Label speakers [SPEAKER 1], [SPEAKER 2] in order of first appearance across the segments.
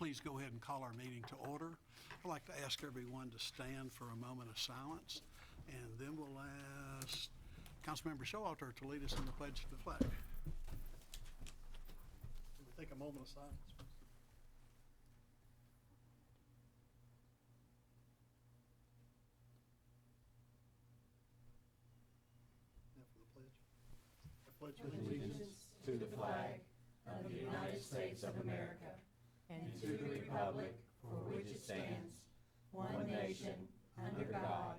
[SPEAKER 1] please go ahead and call our meeting to order. I'd like to ask everyone to stand for a moment of silence, and then we'll ask Councilmember Showalter to lead us in the pledge to the flag. Can we take a moment of silence? Now for the pledge. I pledge
[SPEAKER 2] Allegiance to the flag of the United States of America and to the republic for which it stands, one nation, under God,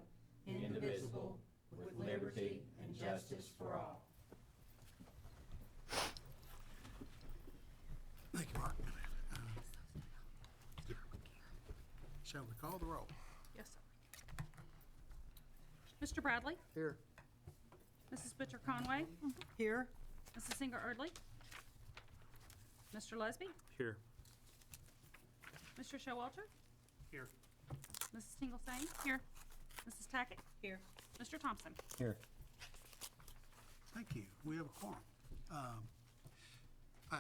[SPEAKER 2] indivisible, with liberty and justice for all.
[SPEAKER 1] Thank you, Mark. Shall we call the roll?
[SPEAKER 3] Yes, sir. Mr. Bradley?
[SPEAKER 1] Here.
[SPEAKER 3] Mrs. Butcher Conway?
[SPEAKER 4] Here.
[SPEAKER 3] Mrs. Singer Erdley? Mr. Lesby?
[SPEAKER 5] Here.
[SPEAKER 3] Mr. Showalter?
[SPEAKER 1] Here.
[SPEAKER 3] Mrs. Tingle Sain? Here. Mrs. Tackett?
[SPEAKER 4] Here.
[SPEAKER 3] Mr. Thompson?
[SPEAKER 5] Here.
[SPEAKER 1] Thank you. We have a quorum. I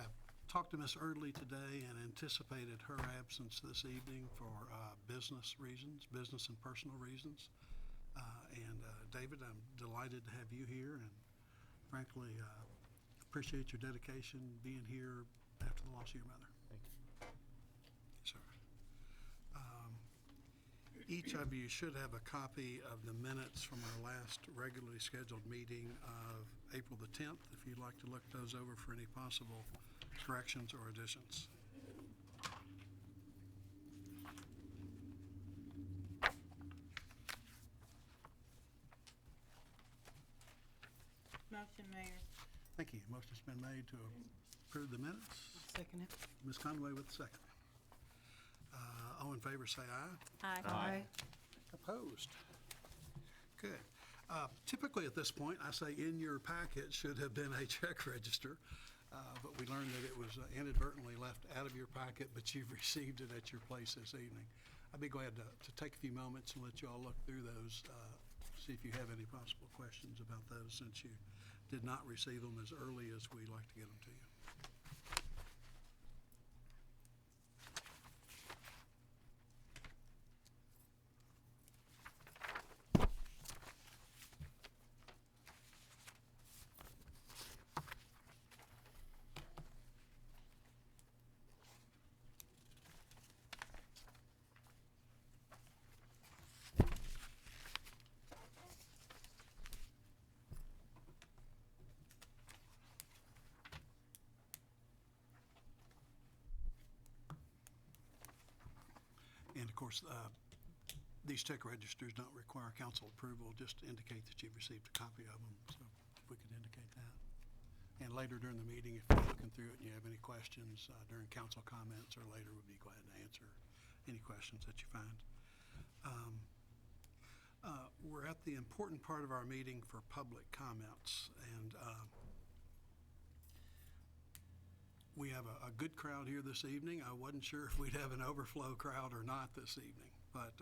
[SPEAKER 1] talked to Ms. Erdley today and anticipated her absence this evening for business reasons, business and personal reasons. David, I'm delighted to have you here, and frankly, appreciate your dedication being here after the loss of your mother.
[SPEAKER 5] Thank you.
[SPEAKER 1] Yes, sir. Each of you should have a copy of the minutes from our last regularly scheduled meeting of April the 10th, if you'd like to look those over for any possible corrections or additions.
[SPEAKER 4] Motion, Mayor.
[SPEAKER 1] Thank you. Motion's been made to approve the minutes.
[SPEAKER 4] Second it.
[SPEAKER 1] Ms. Conway with the second. All in favor say aye.
[SPEAKER 4] Aye.
[SPEAKER 1] Opposed? Good. Typically at this point, I say in your packet should have been a check register, but we learned that it was inadvertently left out of your packet, but you've received it at your place this evening. I'd be glad to take a few moments and let you all look through those, see if you have any possible questions about those, since you did not receive them as early as we like to get them to you. And of course, these check registers don't require council approval, just to indicate that you've received a copy of them, so if we could indicate that. And later during the meeting, if you're looking through it and you have any questions during council comments or later, we'd be glad to answer any questions that you find. We're at the important part of our meeting for public comments, and we have a good crowd here this evening. I wasn't sure if we'd have an overflow crowd or not this evening, but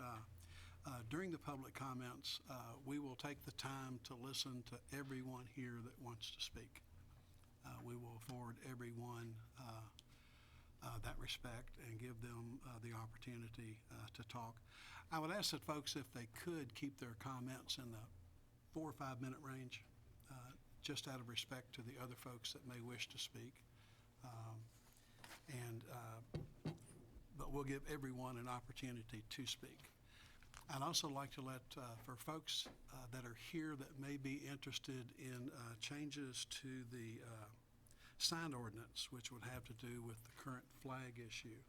[SPEAKER 1] during the public comments, we will take the time to listen to everyone here that wants to speak. We will afford everyone that respect and give them the opportunity to talk. I would ask that folks, if they could, keep their comments in the 4 or 5 minute range, just out of respect to the other folks that may wish to speak. But we'll give everyone an opportunity to speak. I'd also like to let, for folks that are here that may be interested in changes to the sign ordinance, which would have to do with the current flag issue.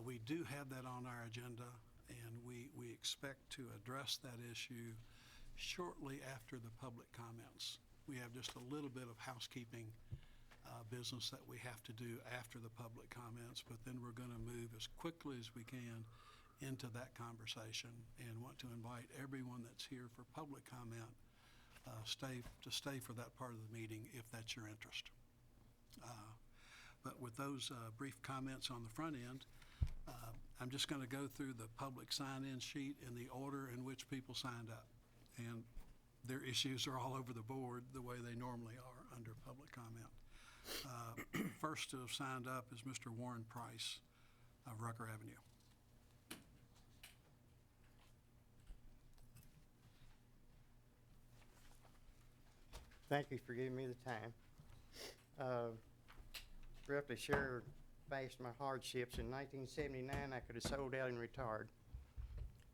[SPEAKER 1] We do have that on our agenda, and we expect to address that issue shortly after the public comments. We have just a little bit of housekeeping business that we have to do after the public comments, but then we're going to move as quickly as we can into that conversation, and want to invite everyone that's here for public comment to stay for that part of the meeting if that's your interest. But with those brief comments on the front end, I'm just going to go through the public sign-in sheet in the order in which people signed up, and their issues are all over the board the way they normally are under public comment. First to have signed up is Mr. Warren Price. of Rucker Avenue.
[SPEAKER 5] Thank you for giving me the time. Roughly share faced my hardships. In 1979, I could have sold out and retired.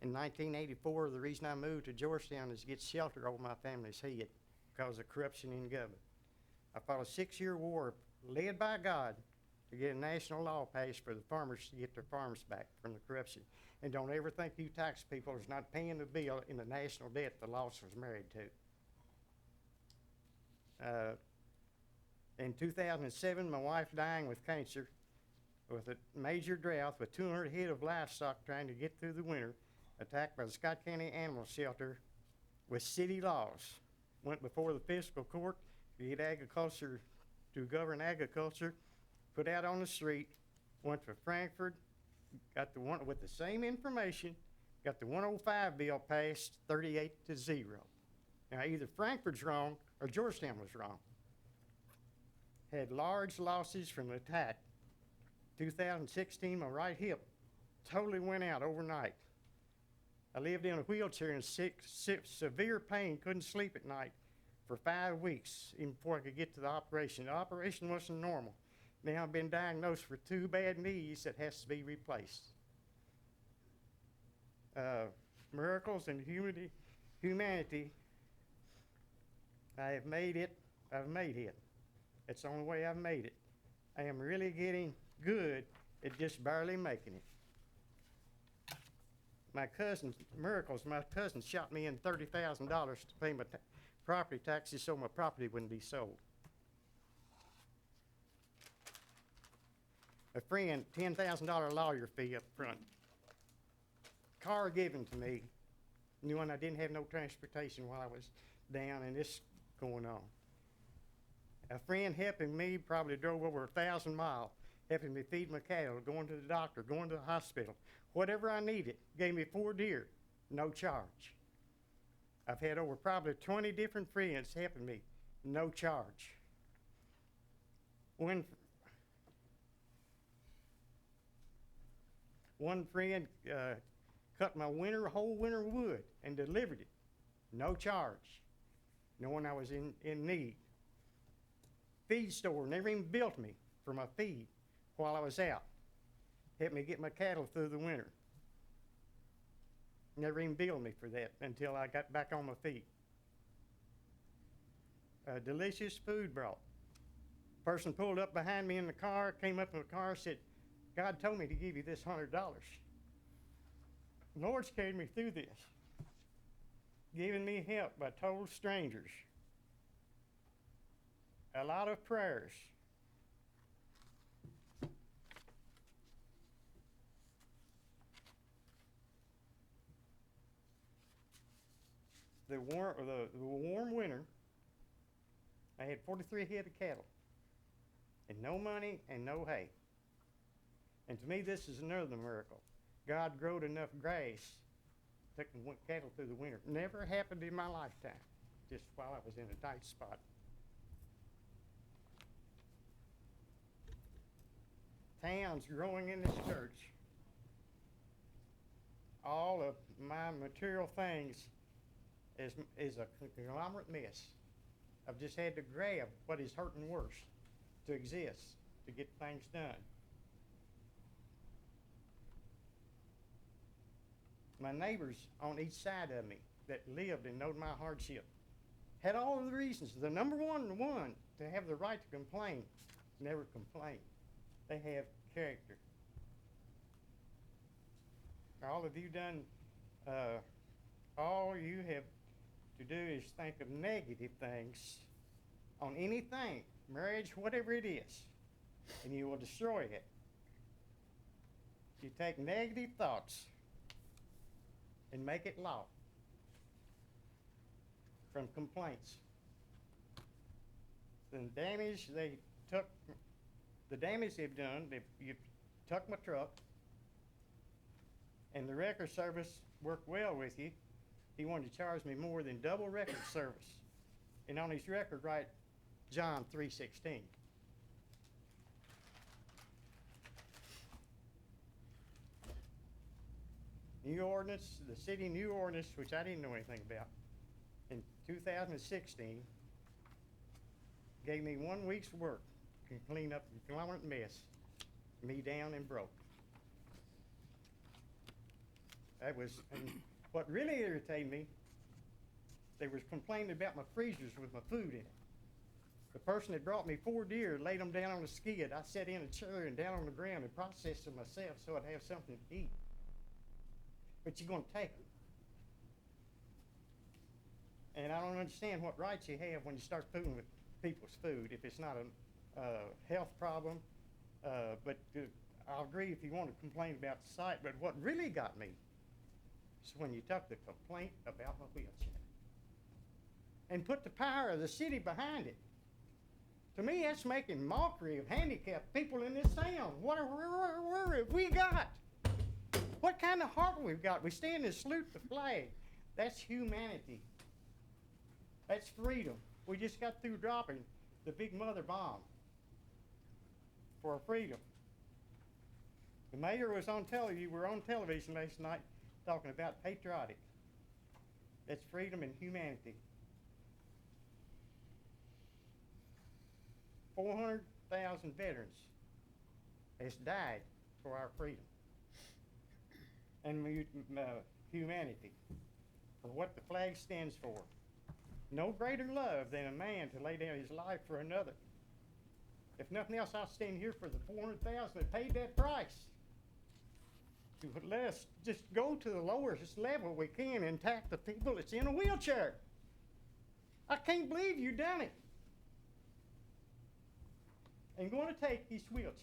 [SPEAKER 5] In 1984, the reason I moved to Georgetown is to get shelter over my family's head because of corruption in government. I fought a 6-year war led by God to get a national law passed for the farmers to get their farms back from the corruption. And don't ever think you tax people is not paying the bill in the national debt the loss was married to. In 2007, my wife dying with cancer, with a major drought, with 200 head of livestock trying to get through the winter, attacked by the Scott County Animal Shelter with city laws. Went before the fiscal court to get agriculture, to govern agriculture, put out on the street, went to Frankfurt, got the one with the same information, got the 105 bill passed 38-0. Now either Frankfurt's wrong or Georgetown was wrong. Had large losses from the attack. 2016, my right hip totally went out overnight. I lived in a wheelchair in severe pain, couldn't sleep at night for 5 weeks even before I could get to the operation. The operation wasn't normal. Now I've been diagnosed for 2 bad knees that has to be replaced. Miracles and humanity, I have made it, I've made it. It's the only way I've made it. I am really getting good at just barely making it. My cousin, Miracles, my cousin shot me in $30,000 to pay my property taxes so my property wouldn't be sold. A friend, $10,000 lawyer fee up front. Car given to me, knowing I didn't have no transportation while I was down and this going on. A friend helping me, probably drove over 1,000 miles, helping me feed my cattle, going to the doctor, going to the hospital. Whatever I needed, gave me 4 deer, no charge. I've had over probably 20 different friends helping me, no charge. One friend cut my whole winter wood and delivered it, no charge, knowing I was in need. Feed store never even billed me for my feed while I was out. Helped me get my cattle through the winter. Never even billed me for that until I got back on my feet. Delicious food brought. Person pulled up behind me in the car, came up in the car, said, God told me to give you this $100. The Lord's carried me through this, giving me help by total strangers. A lot of prayers. The warm winter, I had 43 head of cattle, and no money and no hay. And to me, this is another miracle. God growed enough grass, took the cattle through the winter. Never happened in my lifetime, just while I was in a tight spot. Towns growing in this church. All of my material things is a conglomerate mess. I've just had to grab what is hurting worse to exist, to get things done. My neighbors on each side of me that lived and knowed my hardship had all of the reasons. The number one to have the right to complain, never complain. They have character. All of you done, all you have to do is think of negative things on anything, marriage, whatever it is, and you will destroy it. You take negative thoughts and make it law from complaints. The damage they've done, you took my truck, and the record service worked well with you. He wanted to charge me more than double record service. And on his record, write John 3:16. new ordinance, the city new ordinance, which I didn't know anything about, in 2016, gave me 1 week's work to clean up the conglomerate mess, me down and broke. That was, and what really irritated me, they was complaining about my freezers with my food in it. The person that brought me 4 deer laid them down on the skid. I sat in a chair and down on the ground and processed them myself so I'd have something to eat. But you're gonna take them. And I don't understand what rights you have when you start fooling with people's food if it's not a health problem. But I'll agree if you want to complain about the site, but what really got me is when you took the complaint about my wheelchair and put the power of the city behind it. To me, that's making mockery of handicapped people in this town. What have we got? What kind of heart we've got? We stand and salute the flag. That's humanity. That's freedom. We just got through dropping the big mother bomb for our freedom. The mayor was on television. You were on television last night talking about patriotic. That's freedom and humanity. 400,000 veterans has died for our freedom and humanity, for what the flag stands for. No greater love than a man to lay down his life for another. If nothing else, I'll stand here for the 400,000 that paid that price. To let us just go to the lowest level we can and attack the people that's in a wheelchair. I can't believe you done it. And going to take his wheelchair.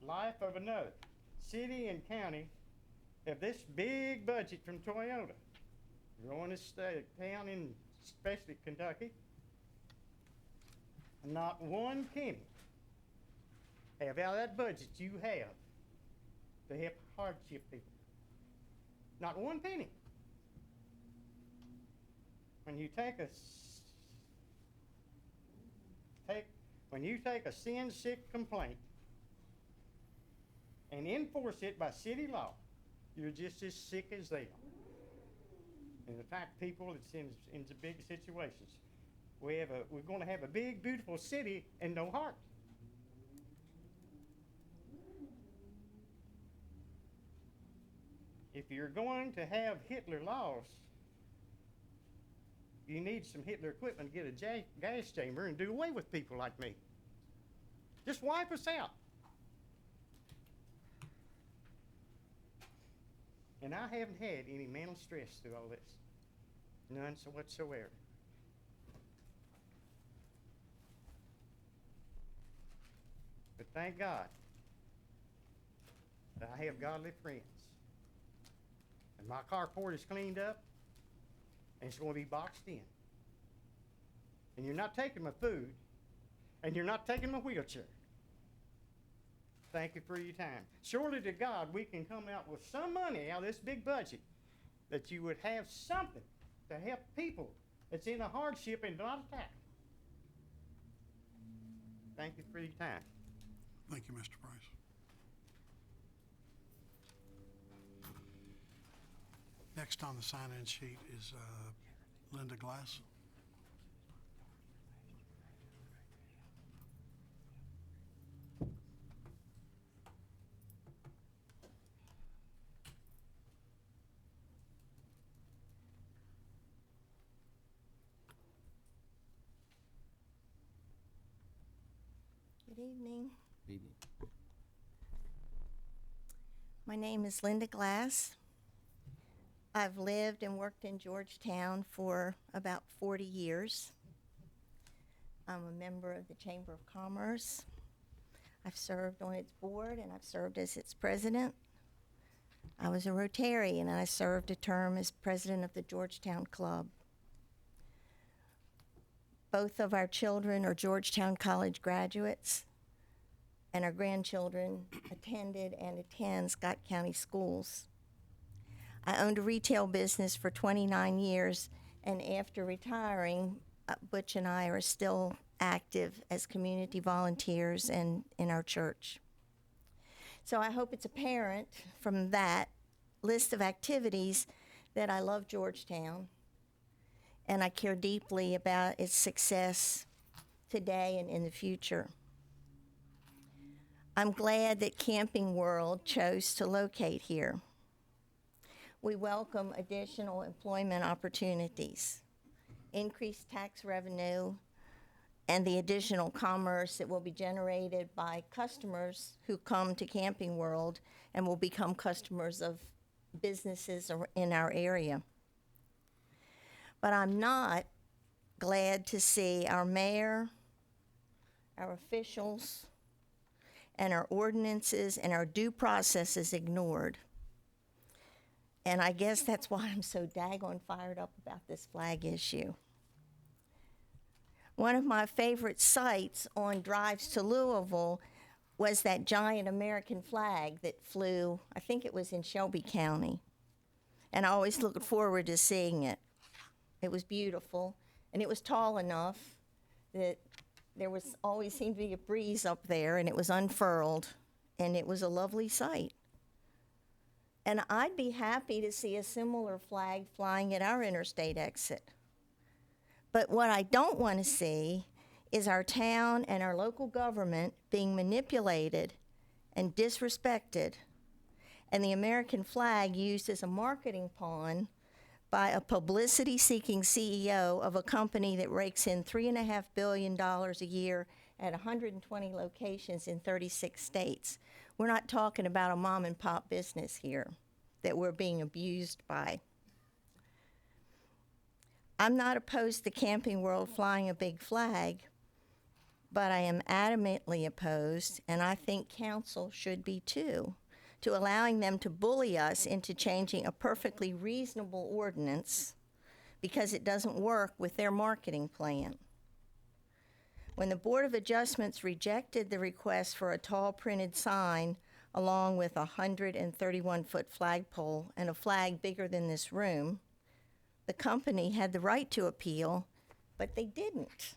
[SPEAKER 5] Life of another. City and county have this big budget from Toyota. Growing this town in especially Kentucky. Not one penny have out of that budget you have to help hardship people. Not one penny. When you take a sin-sick complaint and enforce it by city law, you're just as sick as they are. And attack people that's in the big situations. We're going to have a big, beautiful city and no heart. If you're going to have Hitler laws, you need some Hitler equipment to get a gas chamber and do away with people like me. Just wipe us out. And I haven't had any mental stress through all this. None whatsoever. But thank God that I have godly friends. And my carport is cleaned up, and it's going to be boxed in. And you're not taking my food, and you're not taking my wheelchair. Thank you for your time. Surely to God, we can come out with some money out of this big budget that you would have something to help people that's in a hardship and not attacked. Thank you for your time.
[SPEAKER 1] Thank you, Mr. Price. Next on the sign-in sheet is Linda Glass.
[SPEAKER 6] Good evening.
[SPEAKER 2] Evening.
[SPEAKER 6] My name is Linda Glass. I've lived and worked in Georgetown for about 40 years. I'm a member of the Chamber of Commerce. I've served on its board and I've served as its president. I was a Rotarian and I served a term as president of the Georgetown Club. Both of our children are Georgetown College graduates, and our grandchildren attended and attend Scott County schools. I owned a retail business for 29 years, and after retiring, Butch and I are still active as community volunteers and in our church. So I hope it's apparent from that list of activities that I love Georgetown and I care deeply about its success today and in the future. I'm glad that Camping World chose to locate here. We welcome additional employment opportunities, increased tax revenue, and the additional commerce that will be generated by customers who come to Camping World and will become customers of businesses in our area. But I'm not glad to see our mayor, our officials, and our ordinances and our due processes ignored. And I guess that's why I'm so daggone fired up about this flag issue. One of my favorite sights on drives to Louisville was that giant American flag that flew, I think it was in Shelby County. And I always looked forward to seeing it. It was beautiful, and it was tall enough that there was always seemed to be a breeze up there, and it was unfurled, and it was a lovely sight. And I'd be happy to see a similar flag flying at our interstate exit. But what I don't want to see is our town and our local government being manipulated and disrespected, and the American flag used as a marketing pawn by a publicity-seeking CEO of a company that rakes in $3.5 billion a year at 120 locations in 36 states. We're not talking about a mom-and-pop business here that we're being abused by. I'm not opposed to Camping World flying a big flag, but I am adamantly opposed, and I think council should be too, to allowing them to bully us into changing a perfectly reasonable ordinance because it doesn't work with their marketing plan. When the Board of Adjustments rejected the request for a tall printed sign along with a 131-foot flagpole and a flag bigger than this room, the company had the right to appeal, but they didn't.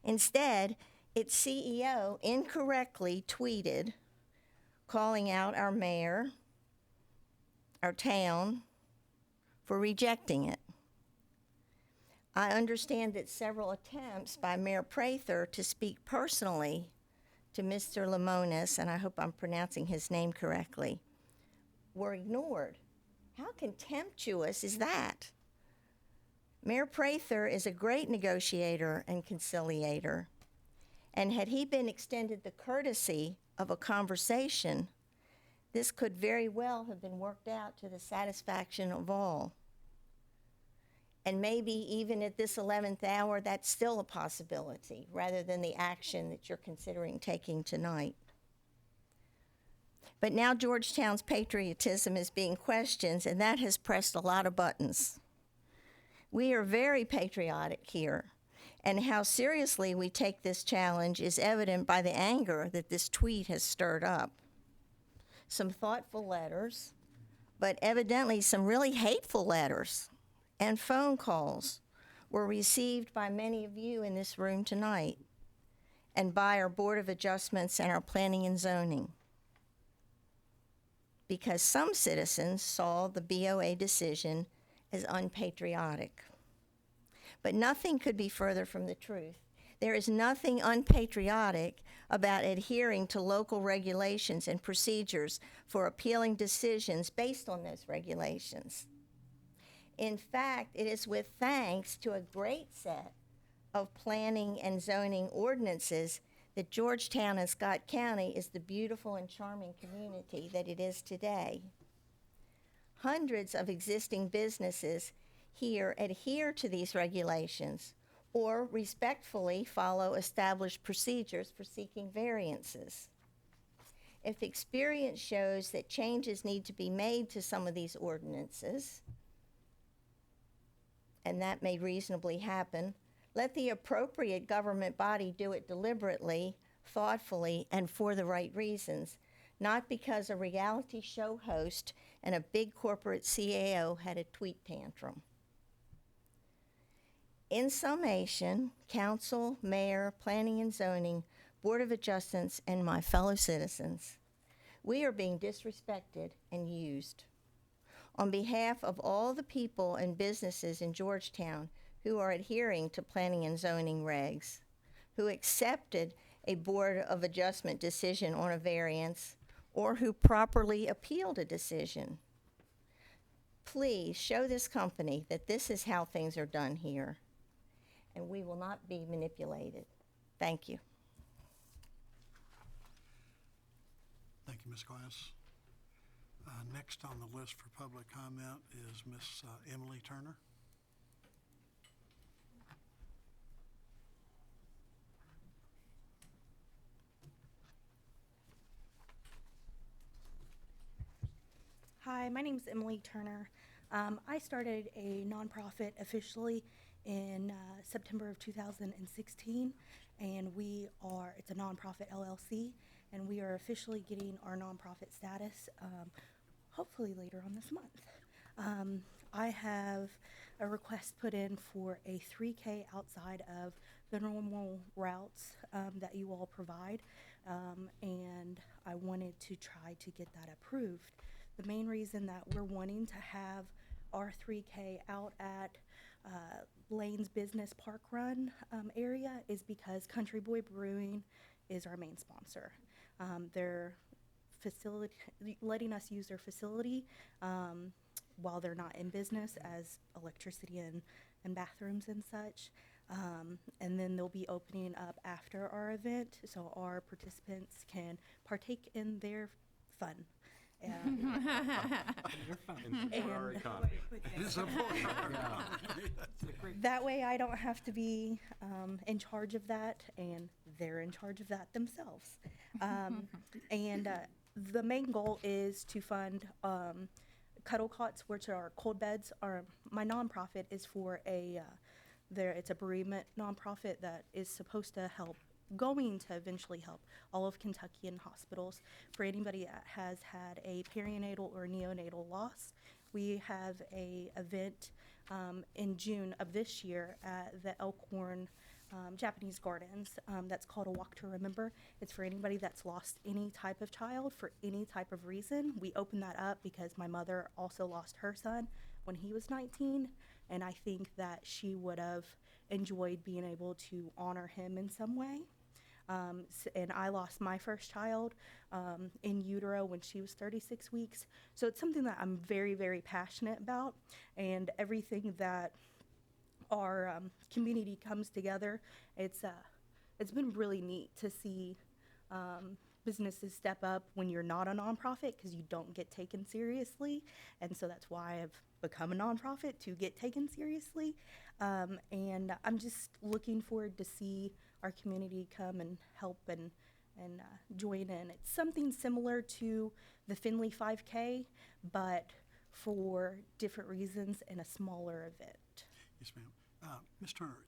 [SPEAKER 6] Instead, its CEO incorrectly tweeted, calling out our mayor, our town, for rejecting it. I understand that several attempts by Mayor Prather to speak personally to Mr. Limones, and I hope I'm pronouncing his name correctly, were ignored. How contemptuous is that? Mayor Prather is a great negotiator and conciliator, and had he been extended the courtesy of a conversation, this could very well have been worked out to the satisfaction of all. And maybe even at this 11th hour, that's still a possibility, rather than the action that you're considering taking tonight. But now Georgetown's patriotism is being questioned, and that has pressed a lot of buttons. We are very patriotic here, and how seriously we take this challenge is evident by the anger that this tweet has stirred up. Some thoughtful letters, but evidently some really hateful letters and phone calls were received by many of you in this room tonight and by our Board of Adjustments and our Planning and Zoning, because some citizens saw the BOA decision as unpatriotic. But nothing could be further from the truth. There is nothing unpatriotic about adhering to local regulations and procedures for appealing decisions based on those regulations. In fact, it is with thanks to a great set of planning and zoning ordinances that Georgetown and Scott County is the beautiful and charming community that it is today. Hundreds of existing businesses here adhere to these regulations or respectfully follow established procedures for seeking variances. If experience shows that changes need to be made to some of these ordinances, and that may reasonably happen, let the appropriate government body do it deliberately, thoughtfully, and for the right reasons, not because a reality show host and a big corporate CAO had a tweet tantrum. In summation, council, mayor, planning and zoning, Board of Adjustments, and my fellow citizens, We are being disrespected and used. On behalf of all the people and businesses in Georgetown who are adhering to planning and zoning regs, who accepted a Board of Adjustment decision on a variance, or who properly appealed a decision, please show this company that this is how things are done here, and we will not be manipulated. Thank you.
[SPEAKER 1] Thank you, Ms. Glass. Next on the list for public comment is Miss Emily Turner.
[SPEAKER 7] Hi, my name is Emily Turner. I started a nonprofit officially in September of 2016, and it's a nonprofit LLC, and we are officially getting our nonprofit status hopefully later on this month. I have a request put in for a 3K outside of the normal routes that you all provide, and I wanted to try to get that approved. The main reason that we're wanting to have our 3K out at Lane's Business Park Run area is because Country Boy Brewing is our main sponsor. They're letting us use their facility while they're not in business, as electricity and bathrooms and such. And then they'll be opening up after our event so our participants can partake in their fun. That way I don't have to be in charge of that, and they're in charge of that themselves. The main goal is to fund cuddle cots, which are cold beds. My nonprofit is for it's a bereavement nonprofit that is supposed to going to eventually help all of Kentuckian hospitals for anybody that has had a perinatal or neonatal loss. We have a event in June of this year at the Elkhorn Japanese Gardens that's called A Walk to Remember. It's for anybody that's lost any type of child for any type of reason. We opened that up because my mother also lost her son when he was 19, and I think that she would have enjoyed being able to honor him in some way. And I lost my first child in utero when she was 36 weeks. So it's something that I'm very, very passionate about, and everything that our community comes together. It's been really neat to see businesses step up when you're not a nonprofit, because you don't get taken seriously, and so that's why I've become a nonprofit, to get taken seriously. And I'm just looking forward to see our community come and help and join in. It's something similar to the Findlay 5K, but for different reasons in a smaller event.
[SPEAKER 1] Yes, ma'am. Ms. Turner,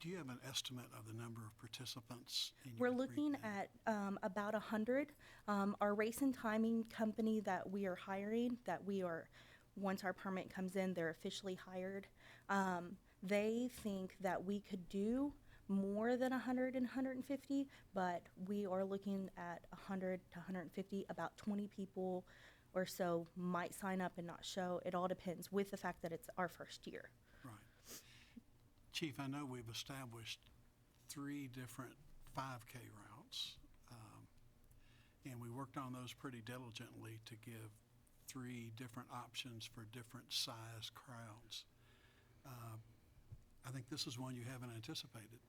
[SPEAKER 1] do you have an estimate of the number of participants?
[SPEAKER 7] We're looking at about 100. Our race and timing company that we are hiring, once our permit comes in, they're officially hired. They think that we could do more than 100 and 150, but we are looking at 100 to 150. About 20 people or so might sign up and not show. It all depends, with the fact that it's our first year.
[SPEAKER 1] Right. Chief, I know we've established 3 different 5K routes, and we worked on those pretty diligently to give 3 different options for different size crowds. I think this is one you haven't anticipated.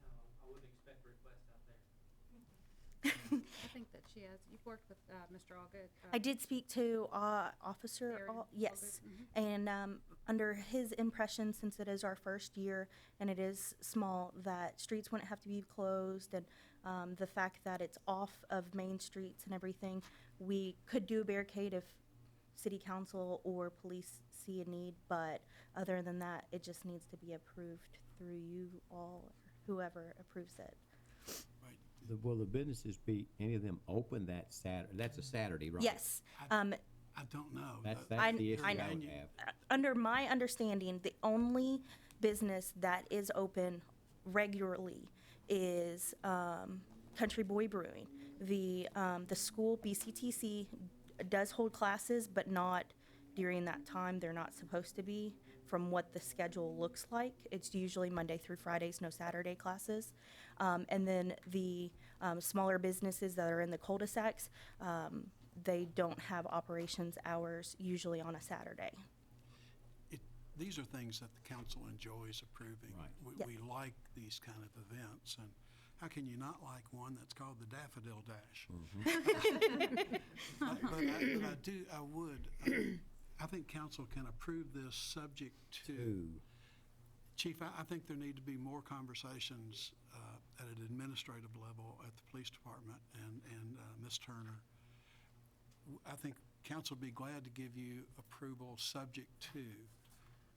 [SPEAKER 8] No, I wouldn't expect requests out there.
[SPEAKER 3] I think that she has. You've worked with Mr. Allgood.
[SPEAKER 7] I did speak to Officer
[SPEAKER 3] Aaron
[SPEAKER 7] yes,
[SPEAKER 3] Allgood.
[SPEAKER 7] and under his impression, since it is our first year and it is small, that streets wouldn't have to be closed, and the fact that it's off of main streets and everything, we could do a barricade if city council or police see a need, but other than that, it just needs to be approved through you all, or whoever approves it.
[SPEAKER 2] Will the businesses be, any of them open that Saturday? That's a Saturday, right?
[SPEAKER 7] Yes.
[SPEAKER 1] I don't know.
[SPEAKER 2] That's
[SPEAKER 7] I
[SPEAKER 2] the issue I
[SPEAKER 7] know.
[SPEAKER 2] would have.
[SPEAKER 7] Under my understanding, the only business that is open regularly is Country Boy Brewing. The school, BCTC, does hold classes, but not during that time. They're not supposed to be, from what the schedule looks like. It's usually Monday through Fridays, no Saturday classes. And then the smaller businesses that are in the cul-de-sacs, they don't have operations hours usually on a Saturday.
[SPEAKER 1] These are things that the council enjoys approving.
[SPEAKER 9] Right.
[SPEAKER 7] Yep.
[SPEAKER 1] We like these kind of events, and how can you not like one that's called the Daffodil Dash? I think council can approve this subject to. Chief, I think there need to be more conversations at an administrative level at the police department and Ms. Turner. I think council would be glad to give you approval subject to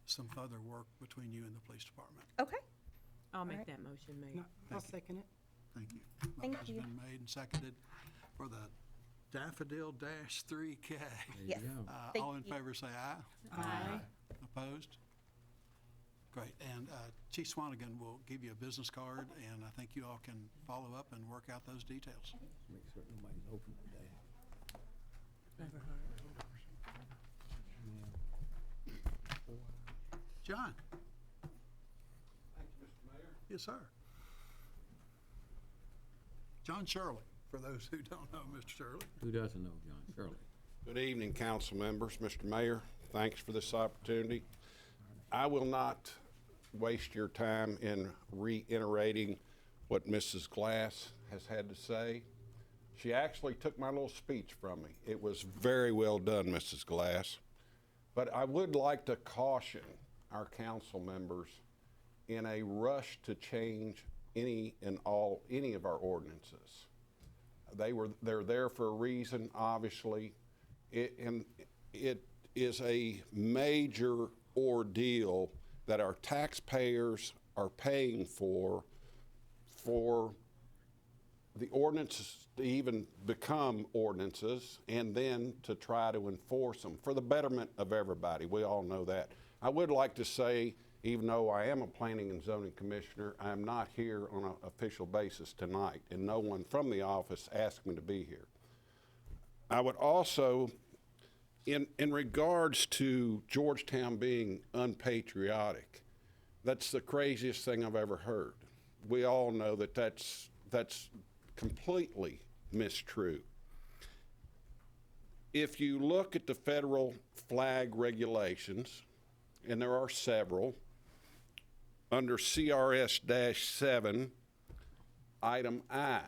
[SPEAKER 1] some further work between you and the police department.
[SPEAKER 7] Okay.
[SPEAKER 2] I'll
[SPEAKER 7] Alright.
[SPEAKER 2] make that motion, Mayor.
[SPEAKER 4] No, I'll second it.
[SPEAKER 1] Thank you.
[SPEAKER 7] Thank
[SPEAKER 1] Motion's
[SPEAKER 7] you.
[SPEAKER 1] been made and seconded for the Daffodil Dash 3K.
[SPEAKER 7] Yes. Thank
[SPEAKER 1] All in
[SPEAKER 7] you.
[SPEAKER 1] favor say aye.
[SPEAKER 2] Aye.
[SPEAKER 1] Opposed? Great. And Chief Swanigan will give you a business card, and I think you all can follow up and work out those details.
[SPEAKER 9] Make certain nobody's open today.
[SPEAKER 2] Never heard.
[SPEAKER 1] John? Thank you, Mr. Mayor. Yes, sir. John Shirley, for those who don't know Mr. Shirley.
[SPEAKER 9] Who doesn't know John Shirley?
[SPEAKER 10] Good evening, council members. Mr. Mayor, thanks for this opportunity. I will not waste your time in reiterating what Mrs. Glass has had to say. She actually took my little speech from me. It was very well done, Mrs. Glass. But I would like to caution our council members in a rush to change any of our ordinances. They're there for a reason, obviously. And it is a major ordeal that our taxpayers are paying for the ordinances to even become ordinances and then to try to enforce them for the betterment of everybody. We all know that. I would like to say, even though I am a planning and zoning commissioner, I am not here on an official basis tonight, and no one from the office asked me to be here. I would also, in regards to Georgetown being unpatriotic, that's the craziest thing I've ever heard. We all know that that's completely mistrue. If you look at the federal flag regulations, and there are several, under CRS-7, item I,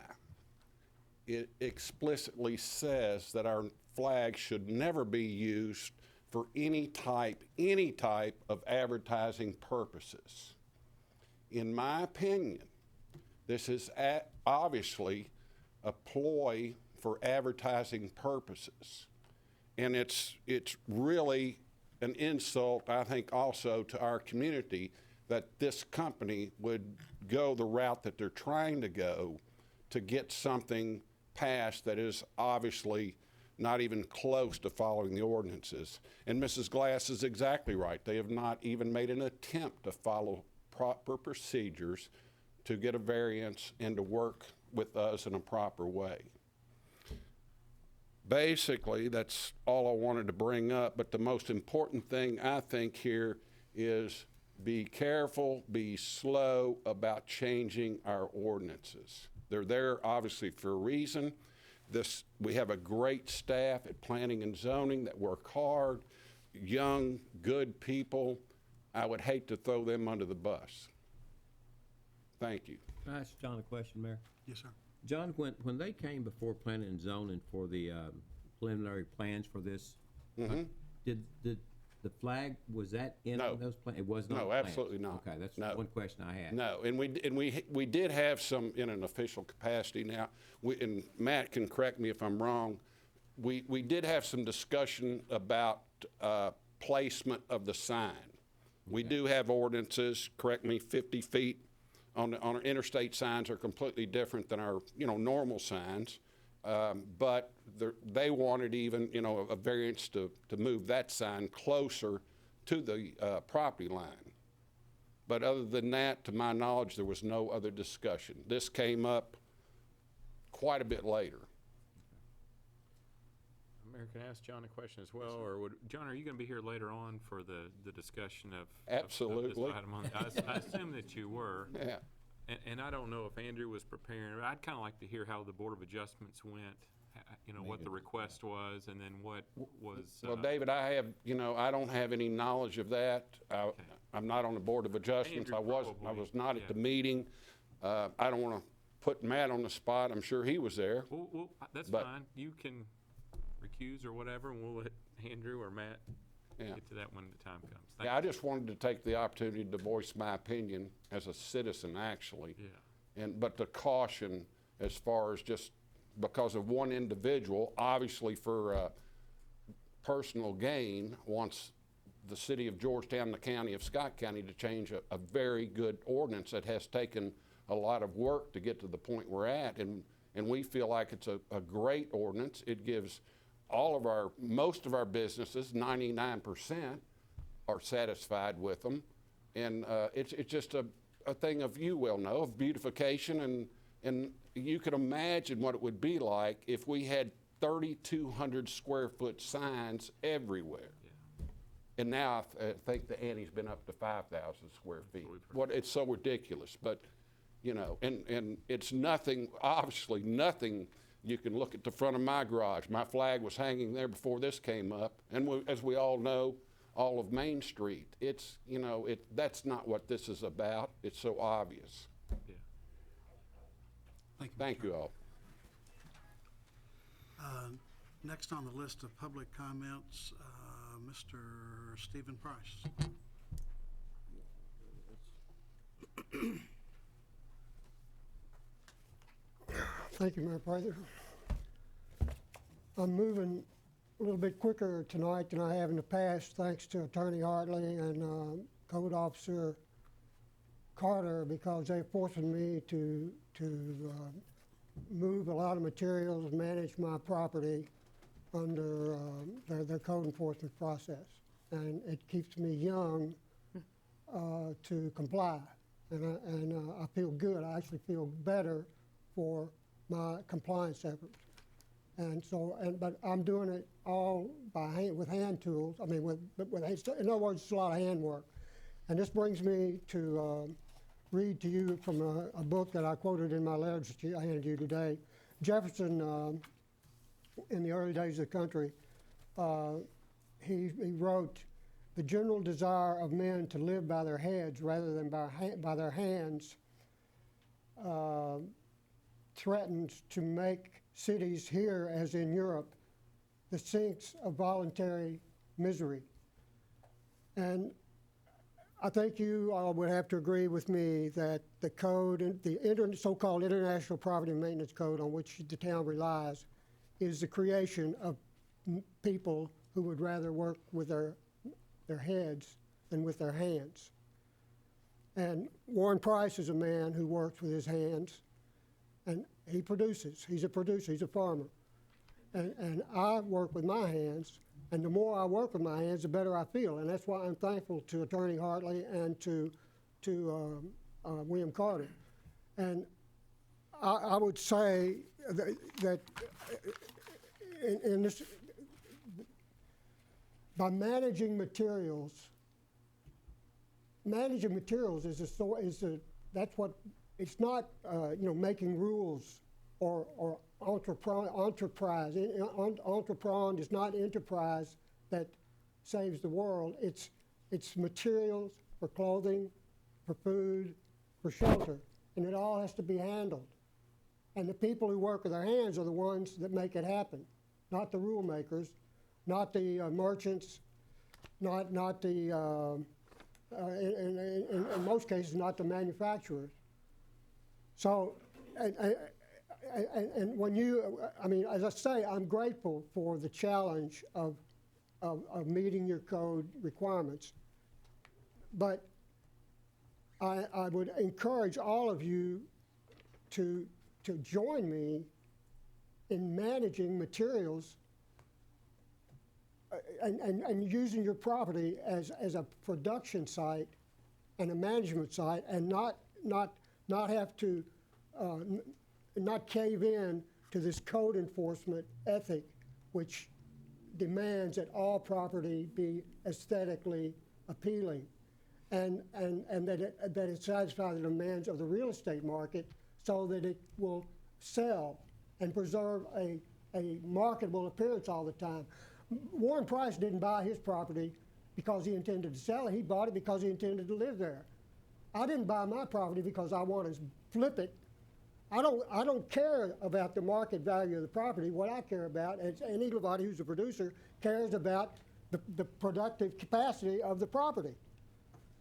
[SPEAKER 10] it explicitly says that our flag should never be used for any type of advertising purposes. In my opinion, this is obviously a ploy for advertising purposes. And it's really an insult, I think, also to our community that this company would go the route that they're trying to go to get something passed that is obviously not even close to following the ordinances. And Mrs. Glass is exactly right. They have not even made an attempt to follow proper procedures to get a variance and to work with us in a proper way. Basically, that's all I wanted to bring up, but the most important thing I think here is be careful, be slow about changing our ordinances. They're there obviously for a reason. We have a great staff at planning and zoning that work hard, young, good people. I would hate to throw them under the bus. Thank you.
[SPEAKER 9] Can I ask John a question, Mayor?
[SPEAKER 1] Yes, sir.
[SPEAKER 9] John, when they came before planning and zoning for the preliminary plans for this, did the flag, was that in
[SPEAKER 10] No.
[SPEAKER 9] those plans? It was not.
[SPEAKER 10] No,
[SPEAKER 9] plans?
[SPEAKER 10] absolutely not.
[SPEAKER 9] Okay, that's
[SPEAKER 10] No.
[SPEAKER 9] one question I had.
[SPEAKER 10] No, and we did have some in an official capacity. Now, and Matt can correct me if I'm wrong, we did have some discussion about placement of the sign. We do have ordinances, correct me, 50 feet on our interstate signs are completely different than our normal signs. But they wanted even a variance to move that sign closer to the property line. But other than that, to my knowledge, there was no other discussion. This came up quite a bit later.
[SPEAKER 11] Mayor, can I ask John a question as well, or John, are you gonna be here later on for the discussion of
[SPEAKER 10] Absolutely.
[SPEAKER 11] this item on, I assume that you were.
[SPEAKER 10] Yeah.
[SPEAKER 11] And I don't know if Andrew was preparing, but I'd kinda like to hear how the Board of Adjustments went, what the request was, and then what was.
[SPEAKER 10] Well, David, I don't have any knowledge of that. I'm not on the Board of Adjustments.
[SPEAKER 11] Andrew
[SPEAKER 10] I was
[SPEAKER 11] probably,
[SPEAKER 10] not at the
[SPEAKER 11] yeah.
[SPEAKER 10] meeting. I don't want to put Matt on the spot. I'm sure he was there.
[SPEAKER 11] Well, that's
[SPEAKER 10] But-
[SPEAKER 11] fine. You can recuse or whatever, and we'll let Andrew or Matt
[SPEAKER 10] Yeah.
[SPEAKER 11] get to that when the time comes.
[SPEAKER 10] Yeah, I just wanted to take the opportunity to voice my opinion as a citizen, actually.
[SPEAKER 11] Yeah.
[SPEAKER 10] But the caution as far as just because of one individual, obviously for personal gain, wants the city of Georgetown and the county of Scott County to change a very good ordinance that has taken a lot of work to get to the point we're at. And we feel like it's a great ordinance. It gives most of our businesses, 99%, are satisfied with them. And it's just a thing of, you well know, of beautification. And you can imagine what it would be like if we had 3,200 square foot signs everywhere.
[SPEAKER 11] Yeah.
[SPEAKER 10] And now I think the ante's been up to 5,000 square feet. It's so ridiculous, but, and it's nothing, obviously nothing. You can look at the front of my garage. My flag was hanging there before this came up. And as we all know, all of Main Street, that's not what this is about. It's so obvious.
[SPEAKER 11] Yeah.
[SPEAKER 10] Thank you all.
[SPEAKER 1] Next on the list of public comments, Mr. Stephen Price.
[SPEAKER 12] Thank you, Mayor Prather. I'm moving a little bit quicker tonight than I have in the past, thanks to Attorney Hartley and Code Officer Carter, because they're forcing me to move a lot of materials, manage my property under their code enforcement process. And it keeps me young to comply. And I feel good. I actually feel better for my compliance efforts. And so, but I'm doing it all by hand, with hand tools. I mean, in other words, it's a lot of hand work. And this brings me to read to you from a book that I quoted in my letter that I handed you today. Jefferson, in the early days of the country, he wrote, "The general desire of men to live by their heads rather than by their hands threatens to make cities here, as in Europe, the sinks of voluntary misery." And I think you all would have to agree with me that the code, the so-called International Property Maintenance Code on which the town relies, is the creation of people who would rather work with their heads than with their hands. And Warren Price is a man who works with his hands, and he produces. He's a producer. He's a farmer. And I work with my hands, and the more I work with my hands, the better I feel. And that's why I'm thankful to Attorney Hartley and to William Carter. And I would say that in this, by managing materials that's what, it's not making rules or enterprise. Entrepreneur is not enterprise that saves the world. It's materials for clothing, for food, for shelter, and it all has to be handled. And the people who work with their hands are the ones that make it happen, not the rule makers, not the merchants, not the in most cases, not the manufacturers. So, and when as I say, I'm grateful for the challenge of meeting your code requirements. But I would encourage all of you to join me in managing materials and using your property as a production site and a management site, and not have to not cave in to this code enforcement ethic, which demands that all property be aesthetically appealing, and that it satisfies the demands of the real estate market so that it will sell and preserve a marketable appearance all the time. Warren Price didn't buy his property because he intended to sell it. He bought it because he intended to live there. I didn't buy my property because I want to flip it. I don't care about the market value of the property. What I care about, and anybody who's a producer cares about the productive capacity of the property.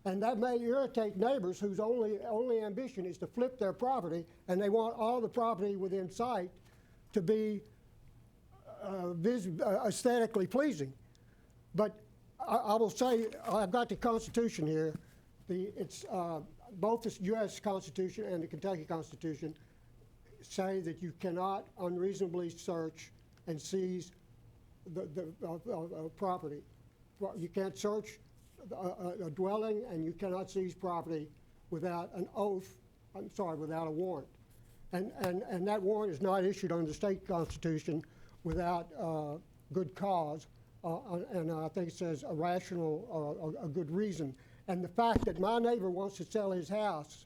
[SPEAKER 12] And that may irritate neighbors whose only ambition is to flip their property, and they want all the property within sight to be aesthetically pleasing. But I will say, I've got the Constitution here. It's both the U.S. Constitution and the Kentucky Constitution say that you cannot unreasonably search and seize the property. You can't search a dwelling, and you cannot seize property without an oath, without a warrant. And that warrant is not issued under the state constitution without good cause, and I think it says a rational or a good reason. And the fact that my neighbor wants to sell his house,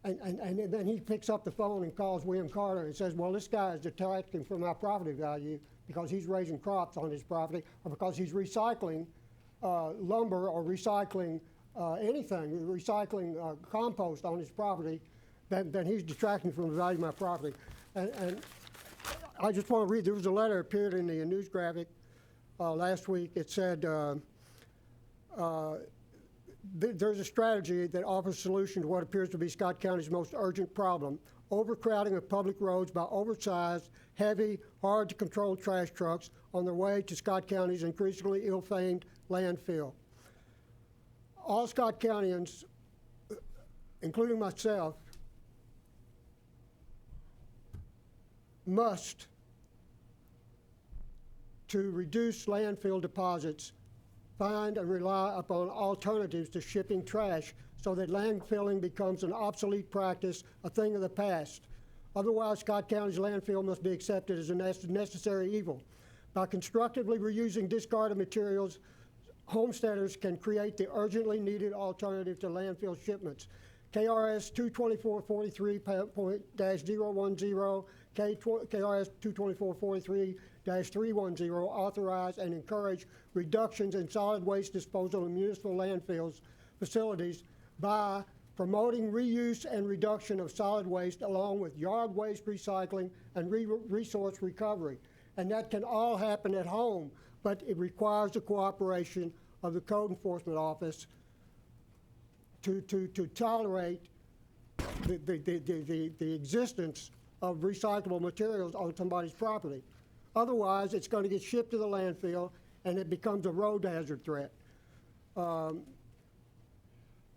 [SPEAKER 12] and then he picks up the phone and calls William Carter and says, well, this guy is detracting from my property value because he's raising crops on his property, or because he's recycling lumber, or recycling anything, recycling compost on his property, then he's detracting from the value of my property. And I just want to read, there was a letter appeared in the news graphic last week. It said, there's a strategy that offers a solution to what appears to be Scott County's most urgent problem: overcrowding of public roads by oversized, heavy, hard-to-control trash trucks on their way to Scott County's increasingly ill-famed landfill. All Scott Countyans, including myself, must, to reduce landfill deposits, find and rely upon alternatives to shipping trash so that landfilling becomes an obsolete practice, a thing of the past. Otherwise, Scott County's landfill must be accepted as a necessary evil. By constructively reusing discarded materials, homesteaders can create the urgently needed alternative to landfill shipments. KRS 22443.010, KRS 22443-310 authorize and encourage reductions in solid waste disposal in municipal landfills facilities by promoting reuse and reduction of solid waste, along with yard waste recycling and resource recovery. And that can all happen at home, but it requires the cooperation of the Code Enforcement Office to tolerate the existence of recyclable materials on somebody's property. Otherwise, it's going to get shipped to the landfill, and it becomes a road hazard threat.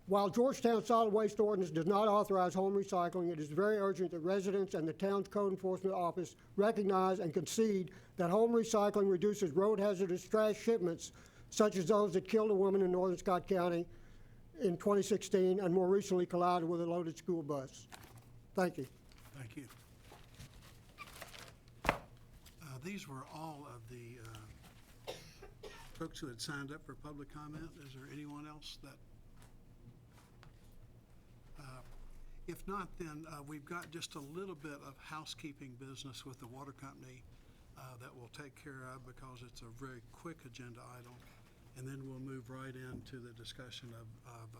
[SPEAKER 12] While Georgetown Solid Waste Ordinance does not authorize home recycling, it is very urgent that residents and the town's Code Enforcement Office recognize and concede that home recycling reduces road hazardous trash shipments, such as those that killed a woman in northern Scott County in 2016 and more recently collided with a loaded school bus. Thank you.
[SPEAKER 1] Thank you. These were all of the folks who had signed up for public comment. Is there anyone else that? If not, then we've got just a little bit of housekeeping business with the water company that we'll take care of, because it's a very quick agenda item. And then we'll move right into the discussion of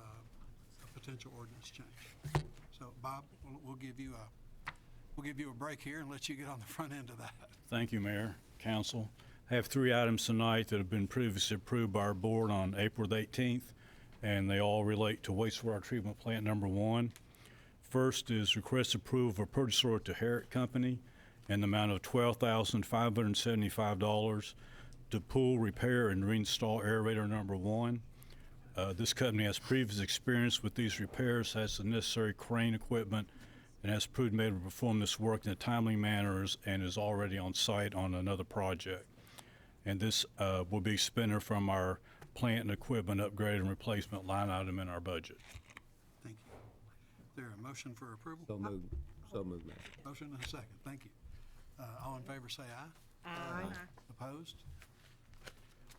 [SPEAKER 1] a potential ordinance change. So, Bob, we'll give you a break here and let you get on the front end of that.
[SPEAKER 13] Thank you, Mayor, Council. I have 3 items tonight that have been previously approved by our board on April the 18th, and they all relate to wastewater treatment plant number 1. First is request approval of a purchase order to Herrick Company in the amount of $12,575 to pool, repair, and reinstall aerator number 1. This company has previous experience with these repairs, has the necessary crane equipment, and has proved able to perform this work in a timely manner and is already on site on another project. And this will be spent from our plant and equipment upgrade and replacement line item in our budget.
[SPEAKER 1] Thank you. Is there a motion for approval?
[SPEAKER 9] So moved. So moved, Mayor.
[SPEAKER 1] Motion and a second, thank you. All in favor say aye.
[SPEAKER 4] Aye.
[SPEAKER 1] Opposed?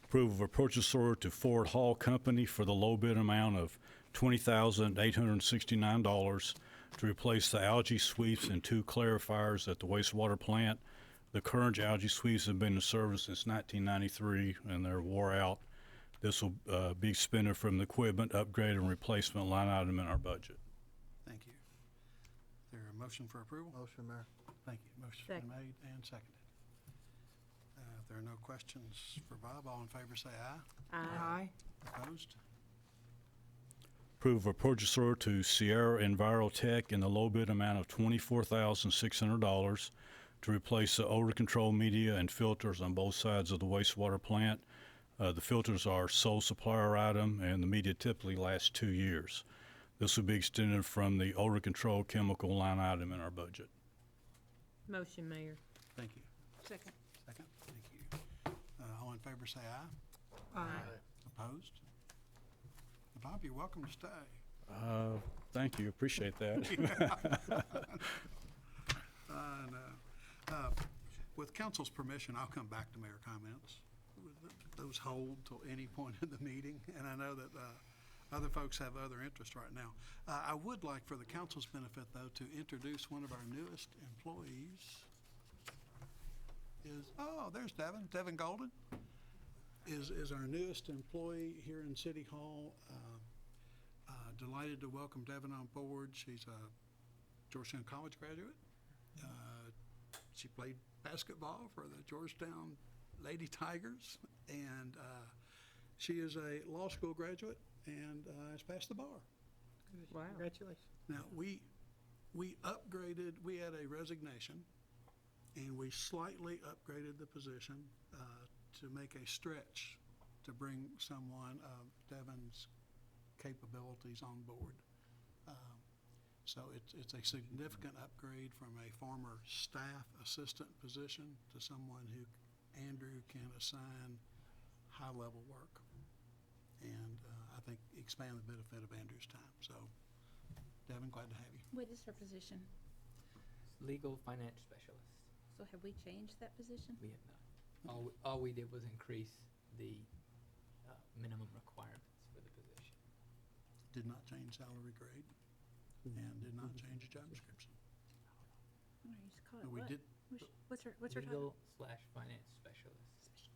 [SPEAKER 13] Approve of a purchase order to Ford Hall Company for the low bid amount of $20,869 to replace the algae sweeps and 2 clarifiers at the wastewater plant. The current algae sweeps have been in service since 1993, and they're wore out. This will be expended from the equipment upgrade and replacement line item in our budget.
[SPEAKER 1] Thank you. Is there a motion for approval?
[SPEAKER 2] Motion, Mayor.
[SPEAKER 1] Thank you. Motion's been made and seconded. If there are no questions for Bob, all in favor say aye.
[SPEAKER 4] Aye.
[SPEAKER 1] Opposed?
[SPEAKER 13] Approve a purchase order to Sierra Enviro Tech in the low bid amount of $24,600 to replace the odor control media and filters on both sides of the wastewater plant. The filters are sole supplier item, and the media typically lasts 2 years. This will be extended from the odor control chemical line item in our budget.
[SPEAKER 2] Motion, Mayor.
[SPEAKER 1] Thank you.
[SPEAKER 4] Second.
[SPEAKER 1] Second, thank you. All in favor say aye.
[SPEAKER 4] Aye.
[SPEAKER 1] Opposed? Bob, you're welcome to stay.
[SPEAKER 13] Thank you, appreciate that.
[SPEAKER 1] With council's permission, I'll come back to mayor comments. Those hold till any point in the meeting, and I know that other folks have other interests right now. I would like, for the council's benefit, though, to introduce one of our newest employees. There's Devin. Devin Golden is our newest employee here in City Hall. Delighted to welcome Devin on board. She's a Georgetown College graduate. She played basketball for the Georgetown Lady Tigers, and she is a law school graduate and has passed the bar.
[SPEAKER 2] Wow.
[SPEAKER 4] Congratulations.
[SPEAKER 1] Now, we upgraded, we had a resignation, and we slightly upgraded the position to make a stretch to bring someone of Devin's capabilities on board. So it's a significant upgrade from a former staff assistant position to someone who Andrew can assign high-level work, and I think expand the benefit of Andrew's time. So, Devin, glad to have you.
[SPEAKER 3] What is her position?
[SPEAKER 8] Legal finance specialist.
[SPEAKER 3] So have we changed that position?
[SPEAKER 8] We have not. All we did was increase the minimum requirements for the position.
[SPEAKER 1] Did not change salary grade, and did not change job description.
[SPEAKER 3] Oh, you just call it
[SPEAKER 1] But we
[SPEAKER 3] what?
[SPEAKER 1] did,
[SPEAKER 3] What's her title?
[SPEAKER 8] Legal/finance specialist.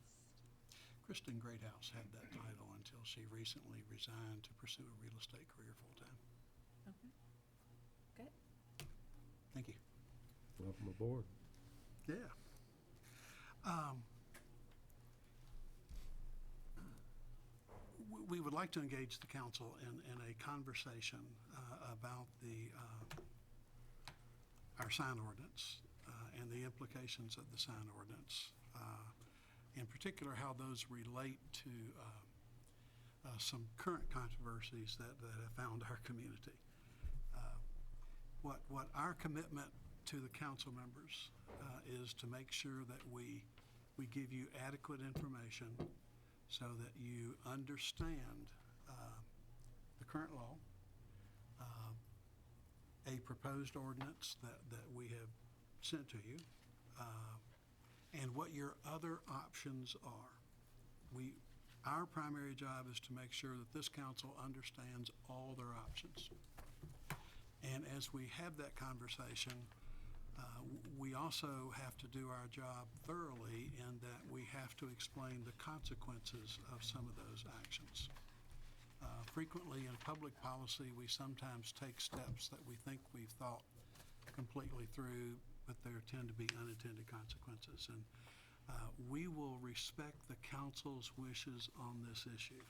[SPEAKER 1] Kristen Greathouse had that title until she recently resigned to pursue a real estate career full-time.
[SPEAKER 3] Okay. Good.
[SPEAKER 1] Thank you.
[SPEAKER 9] Welcome aboard.
[SPEAKER 1] Yeah. We would like to engage the council in a conversation about our sign ordinance and the implications of the sign ordinance. In particular, how those relate to some current controversies that have found our community. What our commitment to the council members is to make sure that we give you adequate information so that you understand the current law, a proposed ordinance that we have sent to you, and what your other options are. Our primary job is to make sure that this council understands all their options. And as we have that conversation, we also have to do our job thoroughly in that we have to explain the consequences of some of those actions. Frequently in public policy, we sometimes take steps that we think we've thought completely through, but there tend to be unintended consequences. And we will respect the council's wishes on this issue.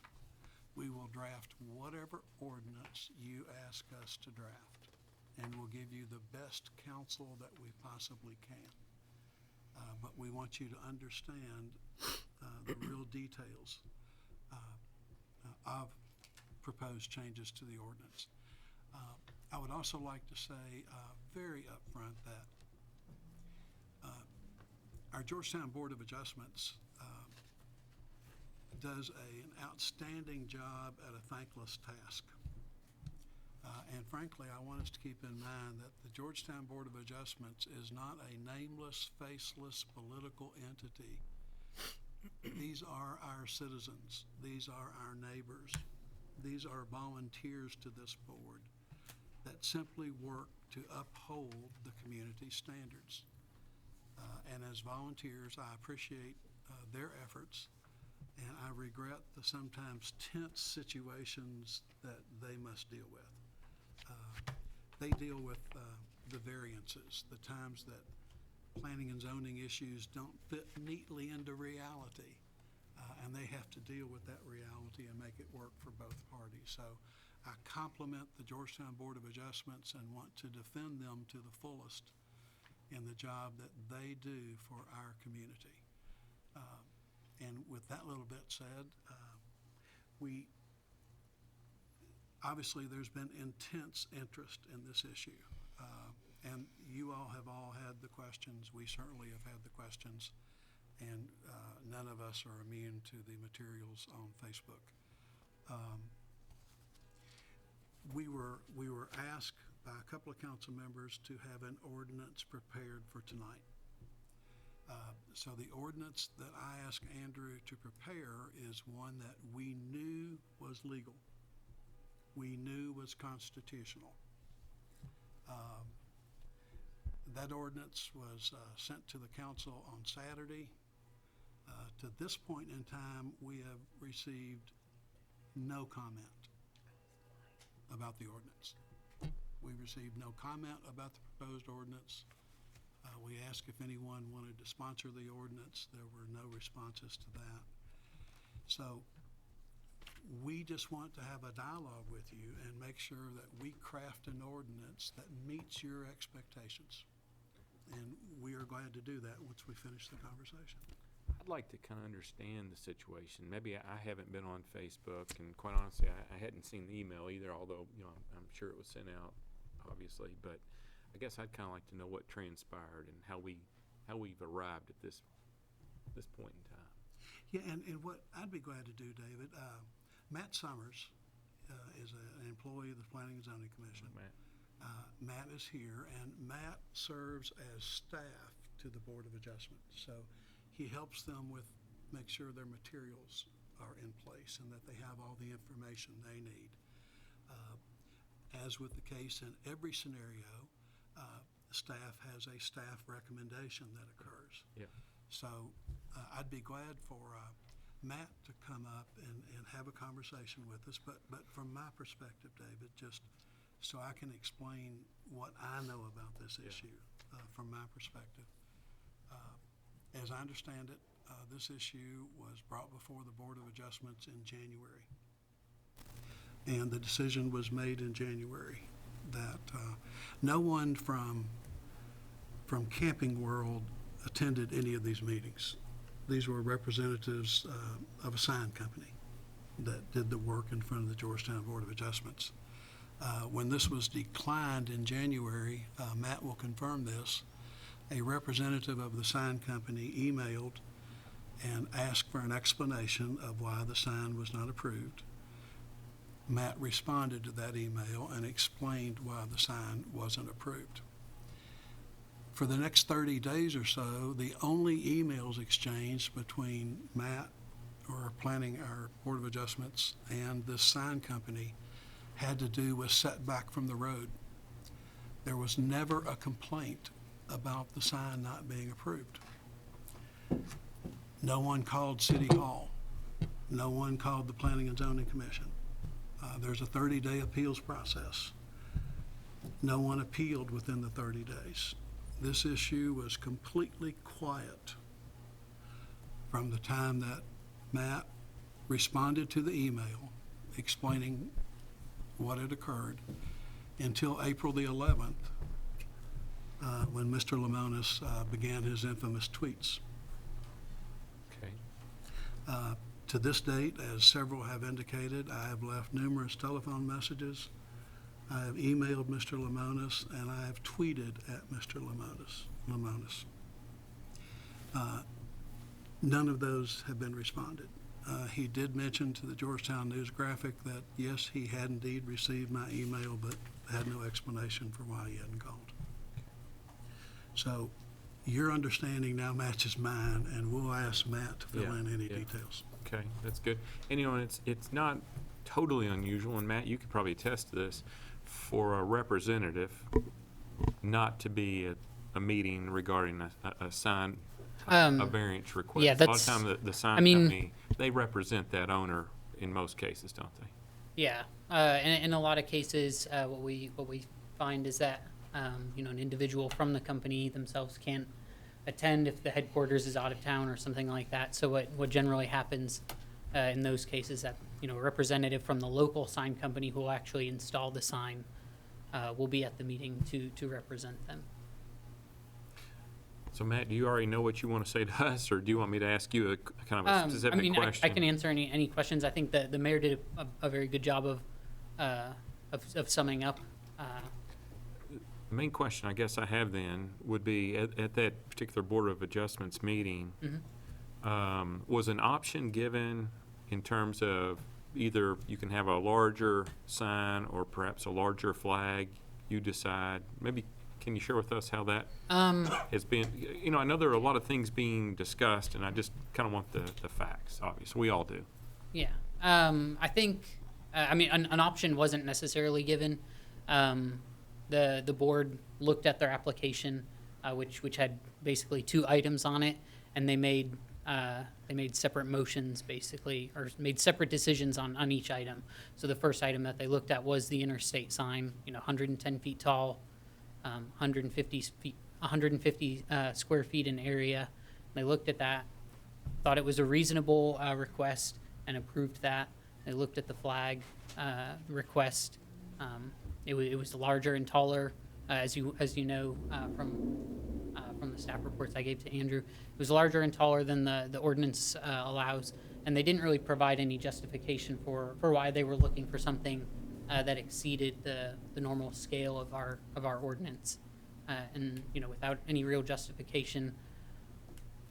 [SPEAKER 1] We will draft whatever ordinance you ask us to draft, and we'll give you the best counsel that we possibly can. But we want you to understand the real details of proposed changes to the ordinance. I would also like to say very upfront that our Georgetown Board of Adjustments does an outstanding job at a thankless task. And frankly, I want us to keep in mind that the Georgetown Board of Adjustments is not a nameless, faceless political entity. These are our citizens. These are our neighbors. These are volunteers to this board that simply work to uphold the community standards. And as volunteers, I appreciate their efforts, and I regret the sometimes tense situations that they must deal with. They deal with the variances, the times that planning and zoning issues don't fit neatly into reality, and they have to deal with that reality and make it work for both parties. So I compliment the Georgetown Board of Adjustments and want to defend them to the fullest in the job that they do for our community. And with that little bit said, obviously there's been intense interest in this issue. And you all have had the questions. We certainly have had the questions. And none of us are immune to the materials on Facebook. We were asked by a couple of council members to have an ordinance prepared for tonight. So the ordinance that I asked Andrew to prepare is one that we knew was legal. We knew was constitutional. That ordinance was sent to the council on Saturday. To this point in time, we have received no comment about the ordinance. We received no comment about the proposed ordinance. We asked if anyone wanted to sponsor the ordinance. There were no responses to that. So we just want to have a dialogue with you and make sure that we craft an ordinance that meets your expectations. And we are glad to do that once we finish the conversation.
[SPEAKER 11] I'd like to kind of understand the situation. Maybe I haven't been on Facebook, and quite honestly, I hadn't seen the email either, although, you know, I'm sure it was sent out, obviously. But I guess I'd kind of like to know what transpired and how we've arrived at this point in time.
[SPEAKER 1] Yeah, and what I'd be glad to do, David, Matt Summers is an employee of the Planning and Zoning Commission. Matt is here, and Matt serves as staff to the Board of Adjustment. So he helps them make sure their materials are in place and that they have all the information they need. As with the case in every scenario, staff has a staff recommendation that occurs.
[SPEAKER 11] Yeah.
[SPEAKER 1] So I'd be glad for Matt to come up and have a conversation with us, but from my perspective, David, just so I can explain what I know about this issue from my perspective. As I understand it, this issue was brought before the Board of Adjustments in January. And the decision was made in January that no one from Camping World attended any of these meetings. These were representatives of a sign company that did the work in front of the Georgetown Board of Adjustments. When this was declined in January, Matt will confirm this, a representative of the sign company emailed and asked for an explanation of why the sign was not approved. Matt responded to that email and explained why the sign wasn't approved. For the next 30 days or so, the only emails exchanged between Matt, or our Board of Adjustments, and this sign company had to do with setback from the road. There was never a complaint about the sign not being approved. No one called City Hall. No one called the Planning and Zoning Commission. There's a 30-day appeals process. No one appealed within the 30 days. This issue was completely quiet from the time that Matt responded to the email explaining what had occurred until April the 11th, when Mr. Lemonis began his infamous tweets.
[SPEAKER 11] Okay.
[SPEAKER 1] To this date, as several have indicated, I have left numerous telephone messages. I have emailed Mr. Lemonis, and I have tweeted at Mr. Lemonis. None of those have been responded. He did mention to the Georgetown News Graphic that, yes, he had indeed received my email, but had no explanation for why he hadn't called. So your understanding now matches mine, and we'll ask Matt to fill
[SPEAKER 11] Yeah,
[SPEAKER 1] in any
[SPEAKER 11] yeah.
[SPEAKER 1] details.
[SPEAKER 11] Okay, that's good. And it's not totally unusual, and Matt, you could probably attest to this, for a representative not to be at a meeting regarding a sign, a variance request.
[SPEAKER 2] yeah,
[SPEAKER 11] A lot of
[SPEAKER 2] that's-
[SPEAKER 11] time the sign
[SPEAKER 2] I mean-
[SPEAKER 11] company, they represent that owner in most cases, don't they?
[SPEAKER 2] Yeah, in a lot of cases, what we find is that an individual from the company themselves can't attend if the headquarters is out of town or something like that. So what generally happens in those cases, that a representative from the local sign company who will actually install the sign will be at the meeting to represent them.
[SPEAKER 11] So Matt, do you already know what you want to say to us, or do you want me to ask you a kind of a specific
[SPEAKER 2] I mean,
[SPEAKER 11] question?
[SPEAKER 2] I can answer any questions. I think the mayor did a very good job of summing up.
[SPEAKER 11] The main question I guess I have then would be, at that particular Board of Adjustments meeting, was an option given in terms of either you can have a larger sign or perhaps a larger flag, you decide? Maybe, can you share with us how that has been? I know there are a lot of things being discussed, and I just kind of want the facts, obviously. We all do.
[SPEAKER 2] Yeah, I think, an option wasn't necessarily given. The board looked at their application, which had basically 2 items on it, and they made separate motions, basically, or made separate decisions on each item. So the first item that they looked at was the interstate sign, 110 feet tall, 150 square feet in area. They looked at that, thought it was a reasonable request, and approved that. They looked at the flag request. It was larger and taller, as you know from the staff reports I gave to Andrew. It was larger and taller than the ordinance allows, and they didn't really provide any justification for why they were looking for something that exceeded the normal scale of our ordinance. And without any real justification,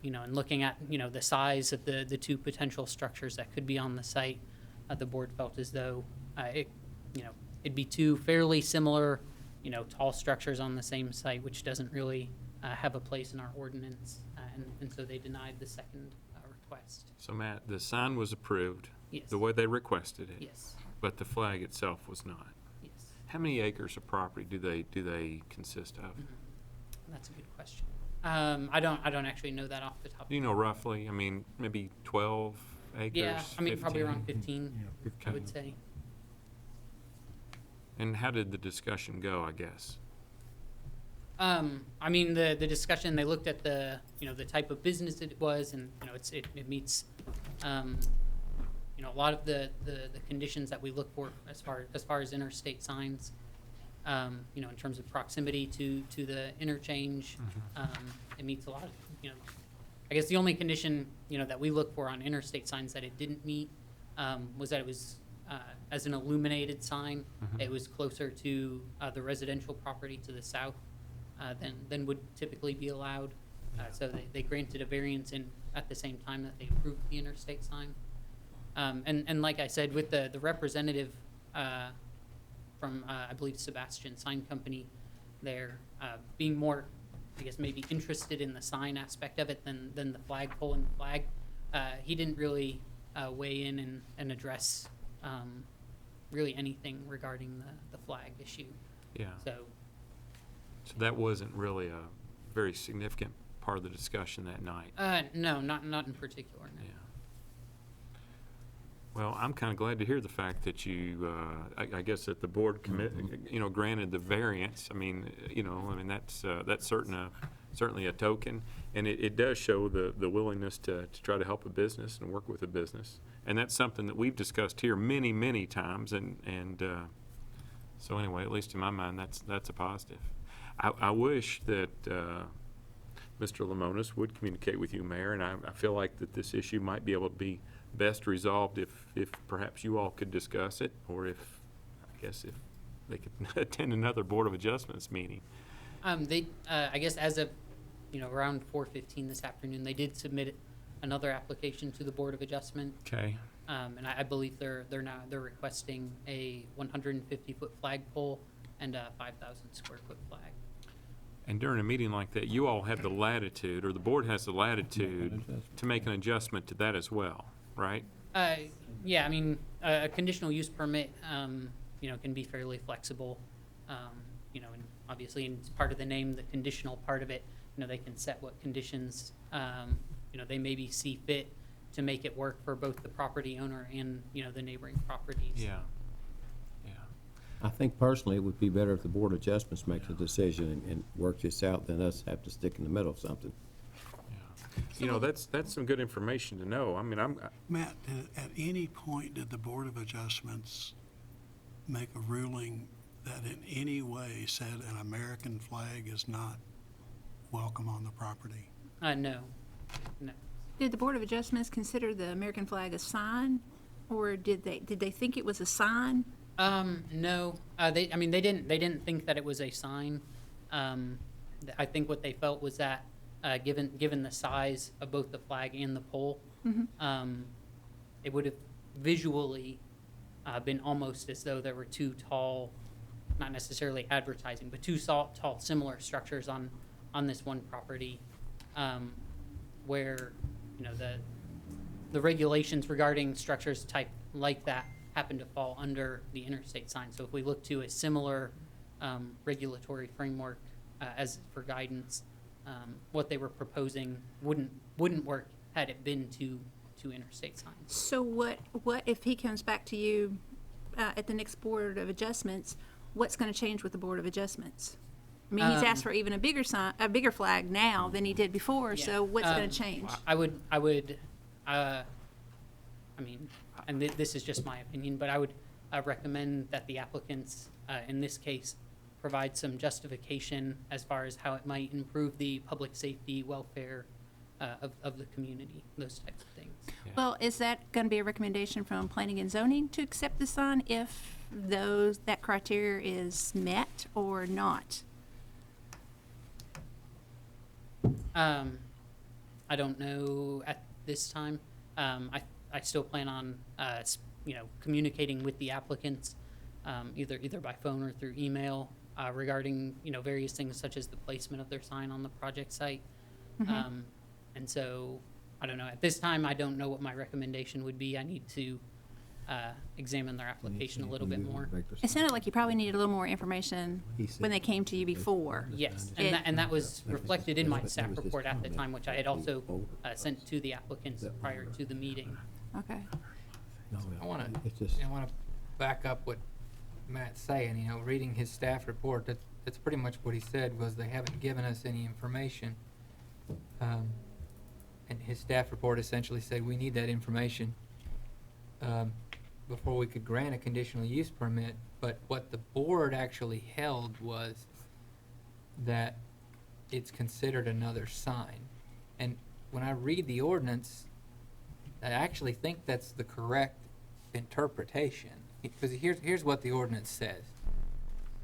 [SPEAKER 2] and looking at the size of the 2 potential structures that could be on the site, the board felt as though it'd be 2 fairly similar, tall structures on the same site, which doesn't really have a place in our ordinance, and so they denied the second request.
[SPEAKER 11] So Matt, the sign was approved
[SPEAKER 2] Yes.
[SPEAKER 11] the way they requested it,
[SPEAKER 2] Yes.
[SPEAKER 11] but the flag itself was not.
[SPEAKER 2] Yes.
[SPEAKER 11] How many acres of property do they consist of?
[SPEAKER 2] That's a good question. I don't actually know that off the top.
[SPEAKER 11] Do you know roughly? I mean, maybe 12 acres?
[SPEAKER 2] Yeah, probably
[SPEAKER 11] 15?
[SPEAKER 2] around 15, I would say.
[SPEAKER 11] And how did the discussion go, I guess?
[SPEAKER 2] The discussion, they looked at the type of business it was, and it meets a lot of the conditions that we look for as far as interstate signs. In terms of proximity to the interchange, it meets a lot of I guess the only condition that we look for on interstate signs that it didn't meet was that it was as an illuminated sign. It was closer to the residential property to the south than would typically be allowed. So they granted a variance at the same time that they approved the interstate sign. And like I said, with the representative from, I believe, Sebastian Sign Company, they're being more, I guess, maybe interested in the sign aspect of it than the flagpole and the flag. He didn't really weigh in and address really anything regarding the flag issue.
[SPEAKER 11] Yeah.
[SPEAKER 2] So
[SPEAKER 11] that wasn't really a very significant part of the discussion that night?
[SPEAKER 2] No, not in particular, no.
[SPEAKER 11] Yeah. Well, I'm kind of glad to hear the fact that you, I guess that the board granted the variance. That's certainly a token, and it does show the willingness to try to help a business and work with a business. And that's something that we've discussed here many, many times, and so anyway, at least in my mind, that's a positive. I wish that Mr. Lemonis would communicate with you, Mayor, and I feel like that this issue might be able to be best resolved if perhaps you all could discuss it, or if they could attend another Board of Adjustments meeting.
[SPEAKER 2] I guess as of, around 4:15 this afternoon, they did submit another application to the Board of Adjustment.
[SPEAKER 11] Okay.
[SPEAKER 2] And I believe they're requesting a 150-foot flagpole and a 5,000 square foot flag.
[SPEAKER 11] And during a meeting like that, you all have the latitude, or the board has the latitude to make an adjustment to that as well, right?
[SPEAKER 2] Yeah, I mean, a conditional use permit, can be fairly flexible. And obviously, and it's part of the name, the conditional part of it, they can set what conditions, they maybe see fit to make it work for both the property owner and, the neighboring properties.
[SPEAKER 11] Yeah.
[SPEAKER 9] I think personally, it would be better if the Board of Adjustments makes a decision and works this out than us have to stick in the middle of something.
[SPEAKER 11] That's some good information to know. I mean,
[SPEAKER 1] Matt, at any point did the Board of Adjustments make a ruling that in any way said an American flag is not welcome on the property?
[SPEAKER 2] No.
[SPEAKER 3] Did the Board of Adjustments consider the American flag a sign, or did they think it was a sign?
[SPEAKER 2] No, they didn't think that it was a sign. I think what they felt was that, given the size of both the flag and the pole, it would have visually been almost as though there were two tall, not necessarily advertising, but two tall similar structures on this one property, where the regulations regarding structures type like that happen to fall under the interstate sign. So if we look to a similar regulatory framework as for guidance, what they were proposing wouldn't work had it been to interstate signs.
[SPEAKER 3] So what if he comes back to you at the next Board of Adjustments? What's going to change with the Board of Adjustments? I mean, he's asked for even a bigger sign, a bigger flag now than he did before.
[SPEAKER 2] Yeah.
[SPEAKER 3] So what's going to change?
[SPEAKER 2] I would, and this is just my opinion, but I would recommend that the applicants, in this case, provide some justification as far as how it might improve the public safety, welfare of the community, those types of things.
[SPEAKER 11] Yeah.
[SPEAKER 3] Well, is that going to be a recommendation from Planning and Zoning to accept the sign if that criteria is met or not?
[SPEAKER 2] I don't know at this time. I still plan on, communicating with the applicants, either by phone or through email, regarding, various things such as the placement of their sign on the project site. And so, I don't know, at this time, I don't know what my recommendation would be. I need to examine their application a little bit more.
[SPEAKER 3] It sounded like you probably needed a little more information when they came to you before.
[SPEAKER 2] Yes, and that was reflected in my staff report at the time, which I had also sent to the applicants prior to the meeting.
[SPEAKER 3] Okay.
[SPEAKER 8] I want to back up what Matt's saying. Reading his staff report, that's pretty much what he said, was they haven't given us any information. And his staff report essentially said we need that information before we could grant a conditional use permit. But what the board actually held was that it's considered another sign. And when I read the ordinance, I actually think that's the correct interpretation. Because here's what the ordinance says.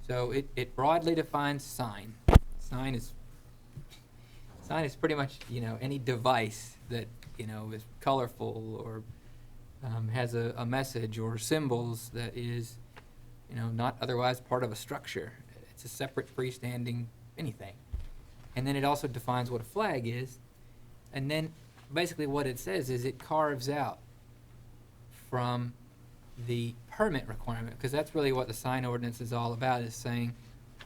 [SPEAKER 8] So it broadly defines sign. Sign is pretty much, any device that, is colorful or has a message or symbols that is, not otherwise part of a structure. It's a separate freestanding anything. And then it also defines what a flag is. And then basically what it says is it carves out from the permit requirement, because that's really what the sign ordinance is all about, is saying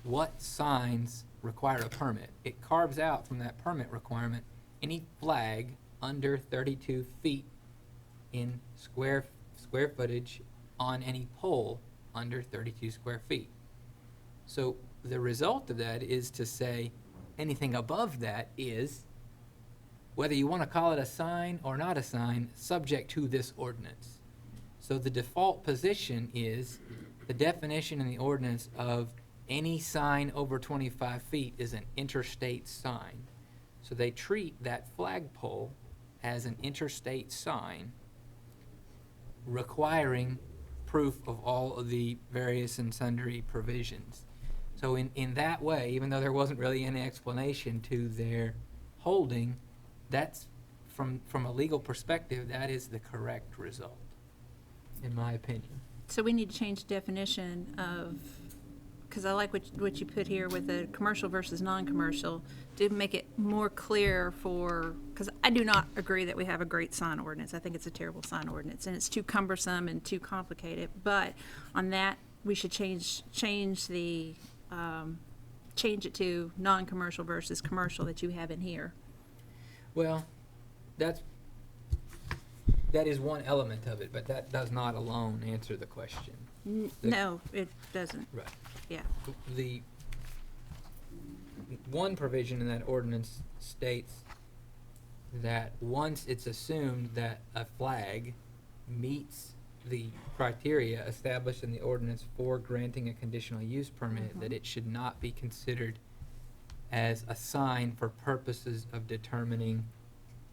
[SPEAKER 8] what signs require a permit. It carves out from that permit requirement any flag under 32 feet in square footage on any pole under 32 square feet. So the result of that is to say anything above that is, whether you want to call it a sign or not a sign, subject to this ordinance. So the default position is the definition in the ordinance of any sign over 25 feet is an interstate sign. So they treat that flagpole as an interstate sign, requiring proof of all of the various and sundry provisions. So in that way, even though there wasn't really any explanation to their holding, that's from a legal perspective, that is the correct result, in my opinion.
[SPEAKER 3] So we need to change the definition of, because I like what you put here with the commercial versus non-commercial, to make it more clear for, because I do not agree that we have a great sign ordinance. I think it's a terrible sign ordinance, and it's too cumbersome and too complicated. But on that, we should change it to non-commercial versus commercial that you have in here.
[SPEAKER 8] Well, that is one element of it, but that does not alone answer the question.
[SPEAKER 3] No, it doesn't.
[SPEAKER 8] Right.
[SPEAKER 3] Yeah.
[SPEAKER 8] The one provision in that ordinance states that once it's assumed that a flag meets the criteria established in the ordinance for granting a conditional use permit, that it should not be considered as a sign for purposes of determining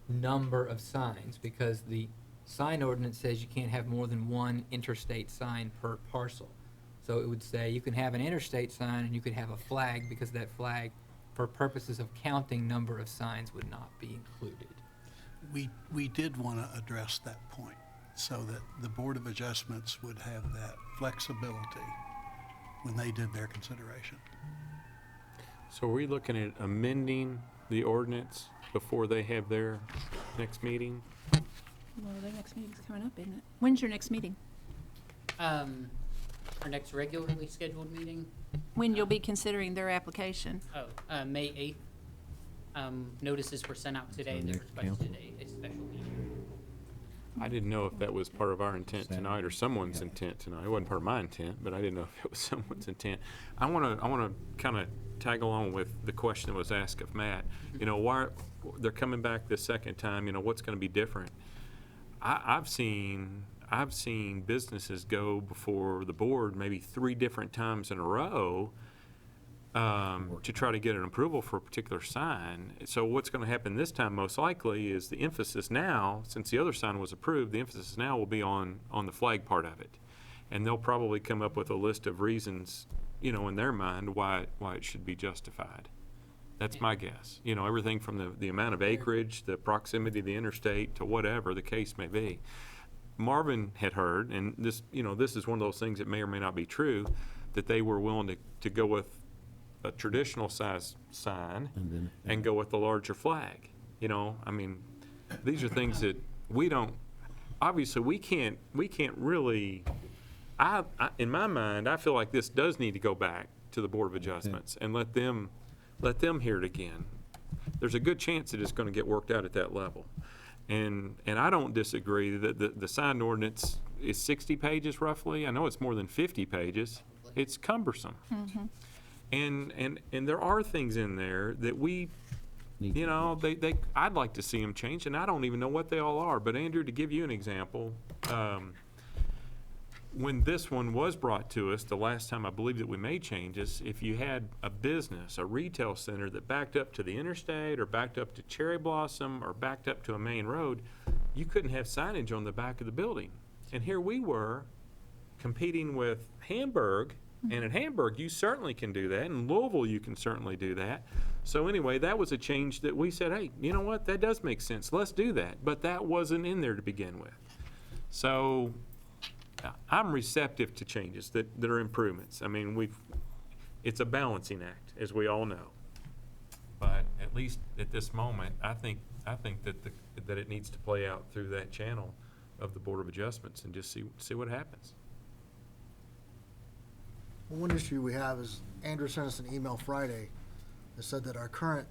[SPEAKER 8] number of signs, because the sign ordinance says you can't have more than one interstate sign per parcel. So it would say you can have an interstate sign and you could have a flag, because that flag, for purposes of counting number of signs, would not be included.
[SPEAKER 1] We did want to address that point so that the Board of Adjustments would have that flexibility when they did their consideration.
[SPEAKER 11] So are we looking at amending the ordinance before they have their next meeting?
[SPEAKER 3] Well, their next meeting's coming up, isn't it? When's your next meeting?
[SPEAKER 2] Our next regularly scheduled meeting,
[SPEAKER 3] When you'll be considering their application?
[SPEAKER 2] May 8th. Notices were sent out today. They requested a special meeting.
[SPEAKER 11] I didn't know if that was part of our intent tonight or someone's intent tonight. It wasn't part of my intent, but I didn't know if it was someone's intent. I want to kind of tag along with the question that was asked of Matt. You know, why they're coming back the second time, you know, what's going to be different? I've seen businesses go before the board maybe 3 different times in a row to try to get an approval for a particular sign. So what's going to happen this time most likely is the emphasis now, since the other sign was approved, the emphasis now will be on the flag part of it. And they'll probably come up with a list of reasons, you know, in their mind why it should be justified. That's my guess. You know, everything from the amount of acreage, the proximity to the interstate, to whatever the case may be. Marvin had heard, and this, you know, this is one of those things that may or may not be true, that they were willing to go with a traditional size sign and go with the larger flag. You know, I mean, these are things that we don't, obviously we can't really, in my mind, I feel like this does need to go back to the Board of Adjustments and let them hear it again. There's a good chance that it's going to get worked out at that level. And I don't disagree that the sign ordinance is 60 pages roughly. I know it's more than 50 pages. It's cumbersome. And there are things in there that we, you know, I'd like to see them change, and I don't even know what they all are. But Andrew, to give you an example, when this one was brought to us, the last time I believe that we made changes, if you had a business, a retail center that backed up to the interstate or backed up to Cherry Blossom or backed up to a main road, you couldn't have signage on the back of the building. And here we were competing with Hamburg, and in Hamburg you certainly can do that. In Louisville you can certainly do that. So anyway, that was a change that we said, hey, you know what, that does make sense. Let's do that. But that wasn't in there to begin with. So I'm receptive to changes that are improvements. I mean, it's a balancing act, as we all know. But at least at this moment, I think that it needs to play out through that channel of the Board of Adjustments and just see what happens.
[SPEAKER 14] Well, one issue we have is Andrew sent us an email Friday that said that our current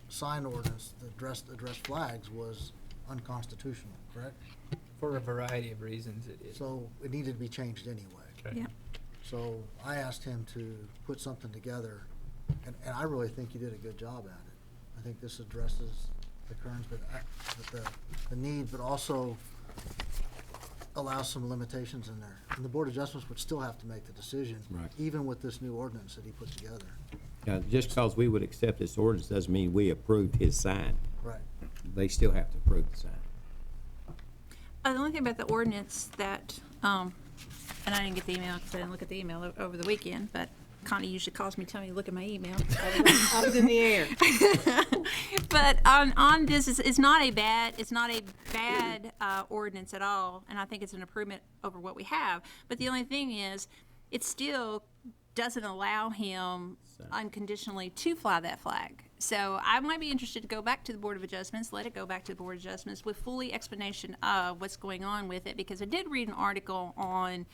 [SPEAKER 14] sign ordinance that addressed flags was unconstitutional, correct?
[SPEAKER 8] For a variety of reasons, it is.
[SPEAKER 14] So it needed to be changed anyway.
[SPEAKER 11] Okay.
[SPEAKER 3] Yeah.
[SPEAKER 14] So I asked him to put something together, and I really think he did a good job at it. I think this addresses the current, the need, but also allows some limitations in there. And the Board of Adjustments would still have to make the decision,
[SPEAKER 9] Right.
[SPEAKER 14] even with this new ordinance that he put together.
[SPEAKER 9] Just because we would accept this ordinance doesn't mean we approved his sign.
[SPEAKER 14] Right.
[SPEAKER 9] They still have to approve the sign.
[SPEAKER 3] The only thing about the ordinance that, and I didn't get the email because I didn't look at the email over the weekend, but Connie usually calls me, telling me to look at my email.
[SPEAKER 2] I was in the air.
[SPEAKER 3] But on this, it's not a bad ordinance at all, and I think it's an improvement over what we have. But the only thing is, it still doesn't allow him unconditionally to fly that flag. So I might be interested to go back to the Board of Adjustments, let it go back to the Board of Adjustments with fully explanation of what's going on with it, because I did read an article on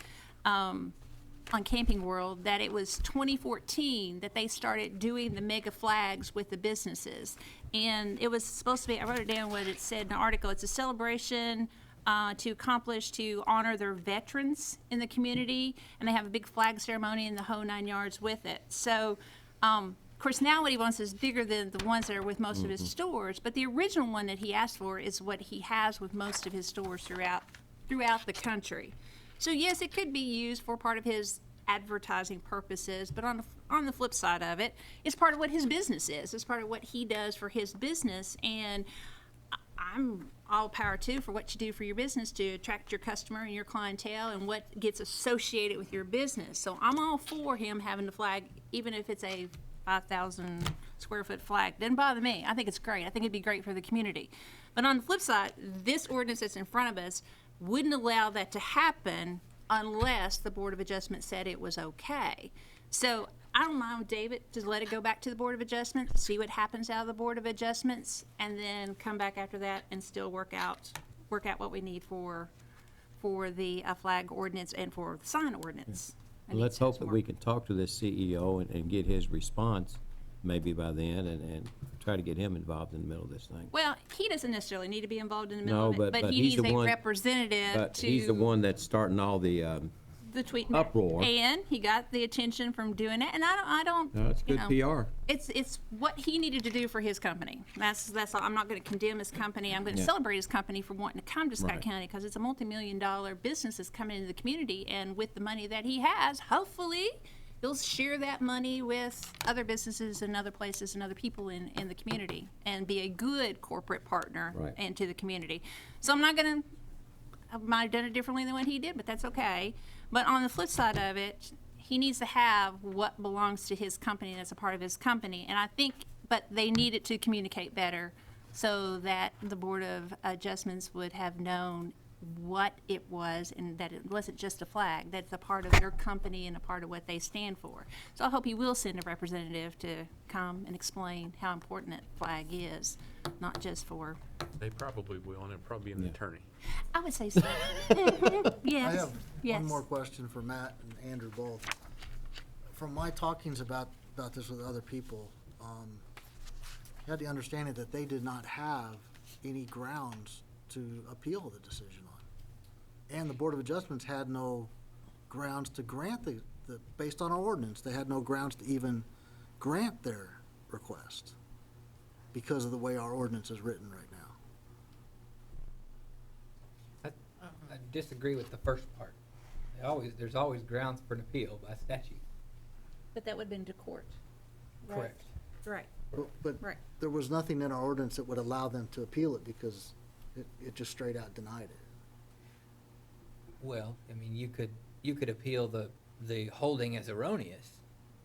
[SPEAKER 3] Camping World that it was 2014 that they started doing the mega flags with the businesses. And it was supposed to be, I wrote it down what it said in the article, it's a celebration to honor their veterans in the community, and they have a big flag ceremony and the whole 9 yards with it. So, of course, now what he wants is bigger than the ones that are with most of his stores, but the original one that he asked for is what he has with most of his stores throughout the country. So yes, it could be used for part of his advertising purposes, but on the flip side of it, it's part of what his business is. It's part of what he does for his business, and I'm all power too for what you do for your business to attract your customer and your clientele and what gets associated with your business. So I'm all for him having the flag, even if it's a 5,000 square foot flag. Doesn't bother me. I think it's great. I think it'd be great for the community. But on the flip side, this ordinance that's in front of us wouldn't allow that to happen unless the Board of Adjustment said it was okay. So I don't mind with David to let it go back to the Board of Adjustments, see what happens out of the Board of Adjustments, and then come back after that and still work out what we need for the flag ordinance and for the sign ordinance. I think
[SPEAKER 9] Let's
[SPEAKER 3] it
[SPEAKER 9] hope
[SPEAKER 3] says
[SPEAKER 9] that
[SPEAKER 3] more.
[SPEAKER 9] we can talk to this CEO and get his response maybe by then, and try to get him involved in the middle of this thing.
[SPEAKER 3] Well, he doesn't necessarily need to be involved in the middle
[SPEAKER 9] No,
[SPEAKER 3] of it, but he
[SPEAKER 9] he's
[SPEAKER 3] needs
[SPEAKER 9] the
[SPEAKER 3] a
[SPEAKER 9] one.
[SPEAKER 3] representative
[SPEAKER 9] But
[SPEAKER 3] to
[SPEAKER 9] he's the one that's starting all the,
[SPEAKER 3] the tweet
[SPEAKER 9] uproar.
[SPEAKER 3] and he got the attention from doing it. And I don't.
[SPEAKER 9] no, it's
[SPEAKER 3] you
[SPEAKER 9] good
[SPEAKER 3] know,
[SPEAKER 9] PR.
[SPEAKER 3] It's what he needed to do for his company. That's all. I'm not going to condemn his company. I'm going to
[SPEAKER 9] Yeah.
[SPEAKER 3] celebrate his company for wanting to come to Scott
[SPEAKER 9] Right.
[SPEAKER 3] County, because it's a multi-million-dollar business that's coming into the community, and with the money that he has, hopefully he'll share that money with other businesses and other places and other people in the community, and be a good corporate partner
[SPEAKER 9] Right.
[SPEAKER 3] into the community. So I'm not going to. I might have done it differently than what he did, but that's okay. But on the flip side of it, he needs to have what belongs to his company that's a part of his company. And I think, but they needed to communicate better so that the Board of Adjustments would have known what it was, and that it wasn't just a flag, that's a part of their company and a part of what they stand for. So I hope he will send a representative to come and explain how important that flag is, not just for,
[SPEAKER 11] They probably will, and it'll probably be an attorney.
[SPEAKER 3] I would say so. Yes.
[SPEAKER 14] I have
[SPEAKER 3] yes.
[SPEAKER 14] one more question for Matt and Andrew both. From my talkings about this with other people, I had the understanding that they did not have any grounds to appeal the decision on. And the Board of Adjustments had no grounds to grant based on our ordinance, they had no grounds to even grant their request because of the way our ordinance is written right now.
[SPEAKER 8] I disagree with the first part. There's always grounds for an appeal by statute.
[SPEAKER 3] But that would have been to court.
[SPEAKER 8] Correct.
[SPEAKER 3] Right.
[SPEAKER 14] But
[SPEAKER 3] Right.
[SPEAKER 14] there was nothing in our ordinance that would allow them to appeal it because it just straight out denied it.
[SPEAKER 8] Well, I mean, you could appeal the holding as erroneous.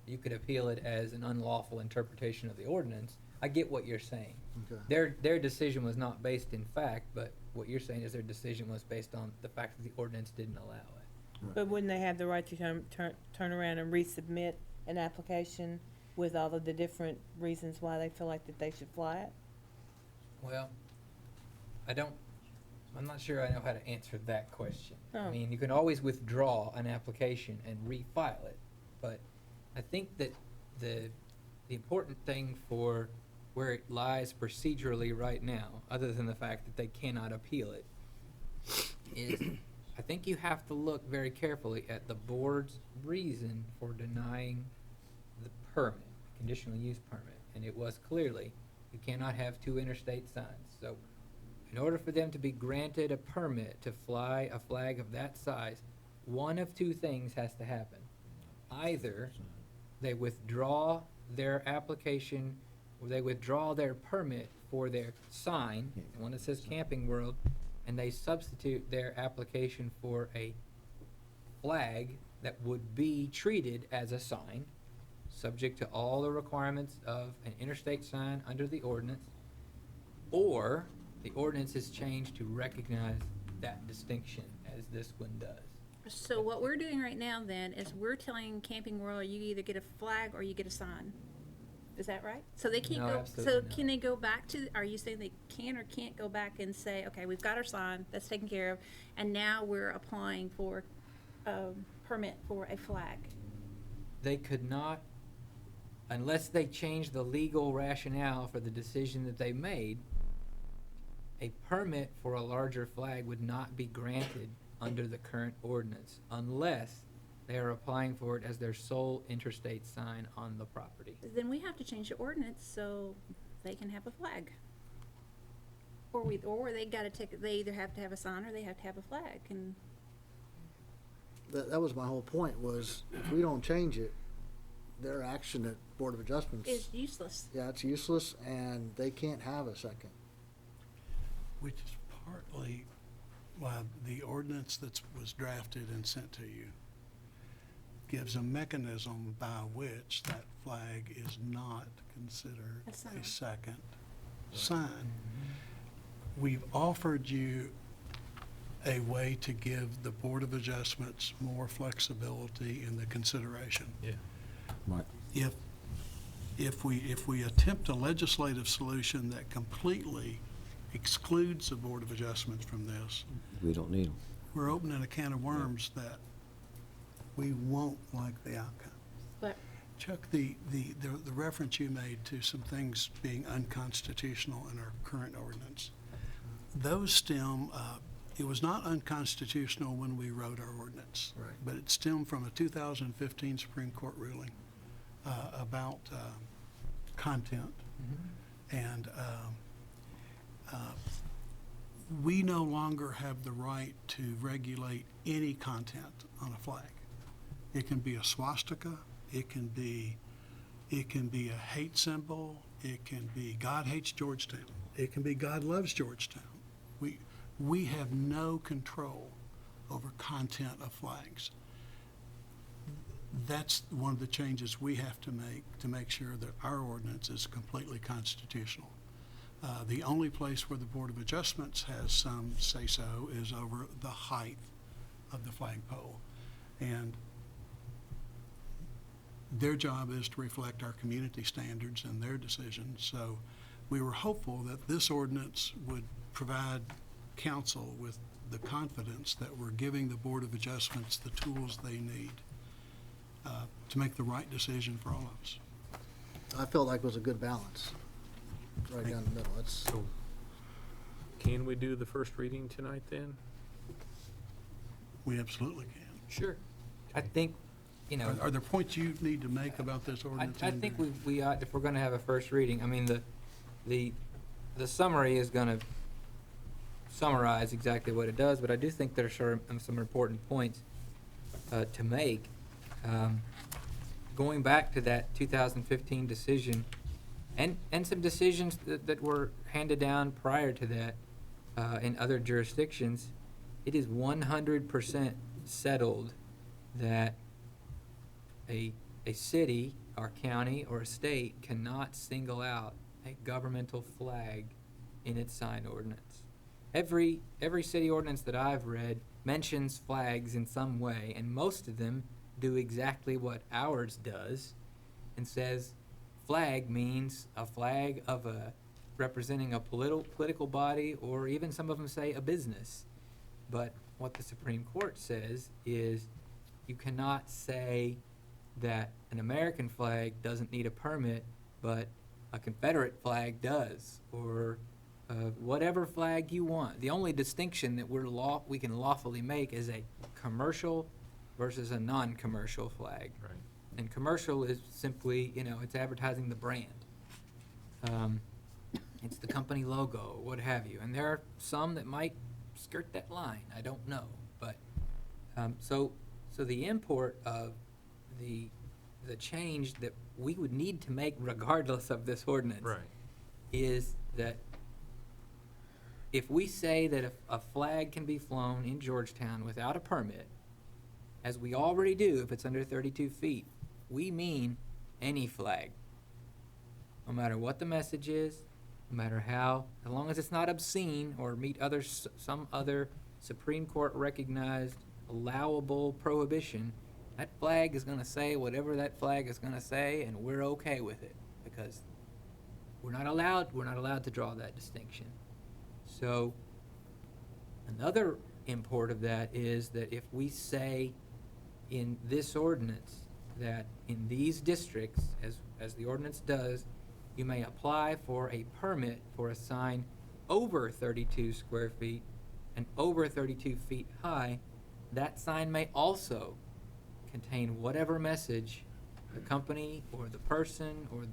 [SPEAKER 8] You could appeal it as an unlawful interpretation of the ordinance. I get what you're saying.
[SPEAKER 14] Okay.
[SPEAKER 8] Their decision was not based in fact, but what you're saying is their decision was based on the fact that the ordinance didn't allow it.
[SPEAKER 2] But wouldn't they have the right to turn around and resubmit an application with all of the different reasons why they feel like that they should fly it?
[SPEAKER 8] Well, I'm not sure I know how to answer that question. I
[SPEAKER 2] Oh.
[SPEAKER 8] mean, you can always withdraw an application and refile it, but I think that the important thing for where it lies procedurally right now, other than the fact that they cannot appeal it, is I think you have to look very carefully at the board's reason for denying the permit, conditional use permit, and it was clearly you cannot have two interstate signs. So in order for them to be granted a permit to fly a flag of that size, one of two things has to happen. Either they withdraw their application, or they withdraw their permit for their sign, the one that says Camping World, and they substitute their application for a flag that would be treated as a sign, subject to all the requirements of an interstate sign under the ordinance, or the ordinance is changed to recognize that distinction as this one does.
[SPEAKER 3] So what we're doing right now then is we're telling Camping World, you either get a flag or you get a sign. Is that right? So they can't
[SPEAKER 8] No,
[SPEAKER 3] go,
[SPEAKER 8] absolutely
[SPEAKER 3] so
[SPEAKER 8] not.
[SPEAKER 3] can they go back to, are you saying they can or can't go back and say, okay, we've got our sign, that's taken care of, and now we're applying for a permit for a flag?
[SPEAKER 8] They could not, unless they change the legal rationale for the decision that they made, a permit for a larger flag would not be granted under the current ordinance unless they are applying for it as their sole interstate sign on the property.
[SPEAKER 3] Then we have to change the ordinance so they can have a flag. Or they gotta take, they either have to have a sign or they have to have a flag, and
[SPEAKER 14] That was my whole point, was if we don't change it, their action at Board of Adjustments,
[SPEAKER 3] it's useless.
[SPEAKER 14] yeah, it's useless, and they can't have a second.
[SPEAKER 1] Which is partly why the ordinance that was drafted and sent to you gives a mechanism by which that flag is not considered
[SPEAKER 3] A sign.
[SPEAKER 1] a second sign. We've offered you a way to give the Board of Adjustments more flexibility in the consideration.
[SPEAKER 11] Yeah.
[SPEAKER 9] Right.
[SPEAKER 1] If we attempt a legislative solution that completely excludes the Board of Adjustments from this,
[SPEAKER 9] We don't need them.
[SPEAKER 1] we're opening a can of worms that we won't like the outcome.
[SPEAKER 3] But
[SPEAKER 1] Chuck, the reference you made to some things being unconstitutional in our current ordinance, those stem, it was not unconstitutional when we wrote our ordinance.
[SPEAKER 14] Right.
[SPEAKER 1] But it stemmed from a 2015 Supreme Court ruling about content. And we no longer have the right to regulate any content on a flag. It can be a swastika, it can be a hate symbol, it can be God hates Georgetown, it can be God loves Georgetown. We have no control over content of flags. That's one of the changes we have to make sure that our ordinance is completely constitutional. The only place where the Board of Adjustments has some say-so is over the height of the flagpole. And their job is to reflect our community standards and their decisions. So we were hopeful that this ordinance would provide council with the confidence that we're giving the Board of Adjustments the tools they need to make the right decision for all of us.
[SPEAKER 14] I felt like it was a good balance, right down the middle. It's,
[SPEAKER 11] So, can we do the first reading tonight then?
[SPEAKER 1] We absolutely can.
[SPEAKER 8] Sure. I think, you know,
[SPEAKER 1] Are there points you need to make about this ordinance?
[SPEAKER 8] I think we ought, if we're gonna have a first reading, I mean, the summary is gonna summarize exactly what it does, but I do think there's some important points to make. Going back to that 2015 decision, and some decisions that were handed down prior to that in other jurisdictions, it is 100% settled that a city or county or a state cannot single out a governmental flag in its sign ordinance. Every city ordinance that I've read mentions flags in some way, and most of them do exactly what ours does and says flag means a flag of representing a political body, or even some of them say a business. But what the Supreme Court says is you cannot say that an American flag doesn't need a permit, but a Confederate flag does, or whatever flag you want. The only distinction that we can lawfully make is a commercial versus a non-commercial flag.
[SPEAKER 11] Right.
[SPEAKER 8] And commercial is simply, it's advertising the brand. It's the company logo, what have you. And there are some that might skirt that line, I don't know. But, so the import of the change that we would need to make regardless of this ordinance
[SPEAKER 11] Right.
[SPEAKER 8] is that if we say that a flag can be flown in Georgetown without a permit, as we already do if it's under 32 feet, we mean any flag. No matter what the message is, no matter how, as long as it's not obscene or meet some other Supreme Court recognized allowable prohibition, that flag is gonna say whatever that flag is gonna say, and we're okay with it, because we're not allowed to draw that distinction. So, another import of that is that if we say in this ordinance that in these districts, as the ordinance does, you may apply for a permit for a sign over 32 square feet and over 32 feet high, that sign may also contain whatever message the company or the person or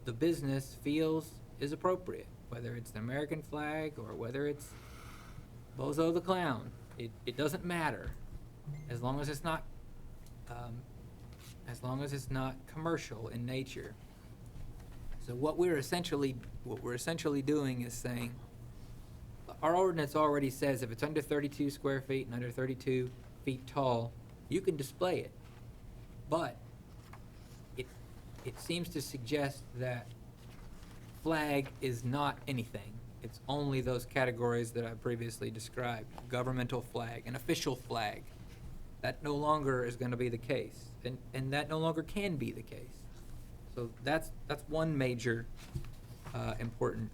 [SPEAKER 8] the business feels is appropriate, whether it's the American flag or whether it's Bozo the Clown. It doesn't matter, as long as it's not commercial in nature. So what we're essentially doing is saying, our ordinance already says if it's under 32 square feet and under 32 feet tall, you can display it. But it seems to suggest that flag is not anything. It's only those categories that I previously described: governmental flag, an official flag. That no longer is going to be the case, and that no longer can be the case. So that's one major important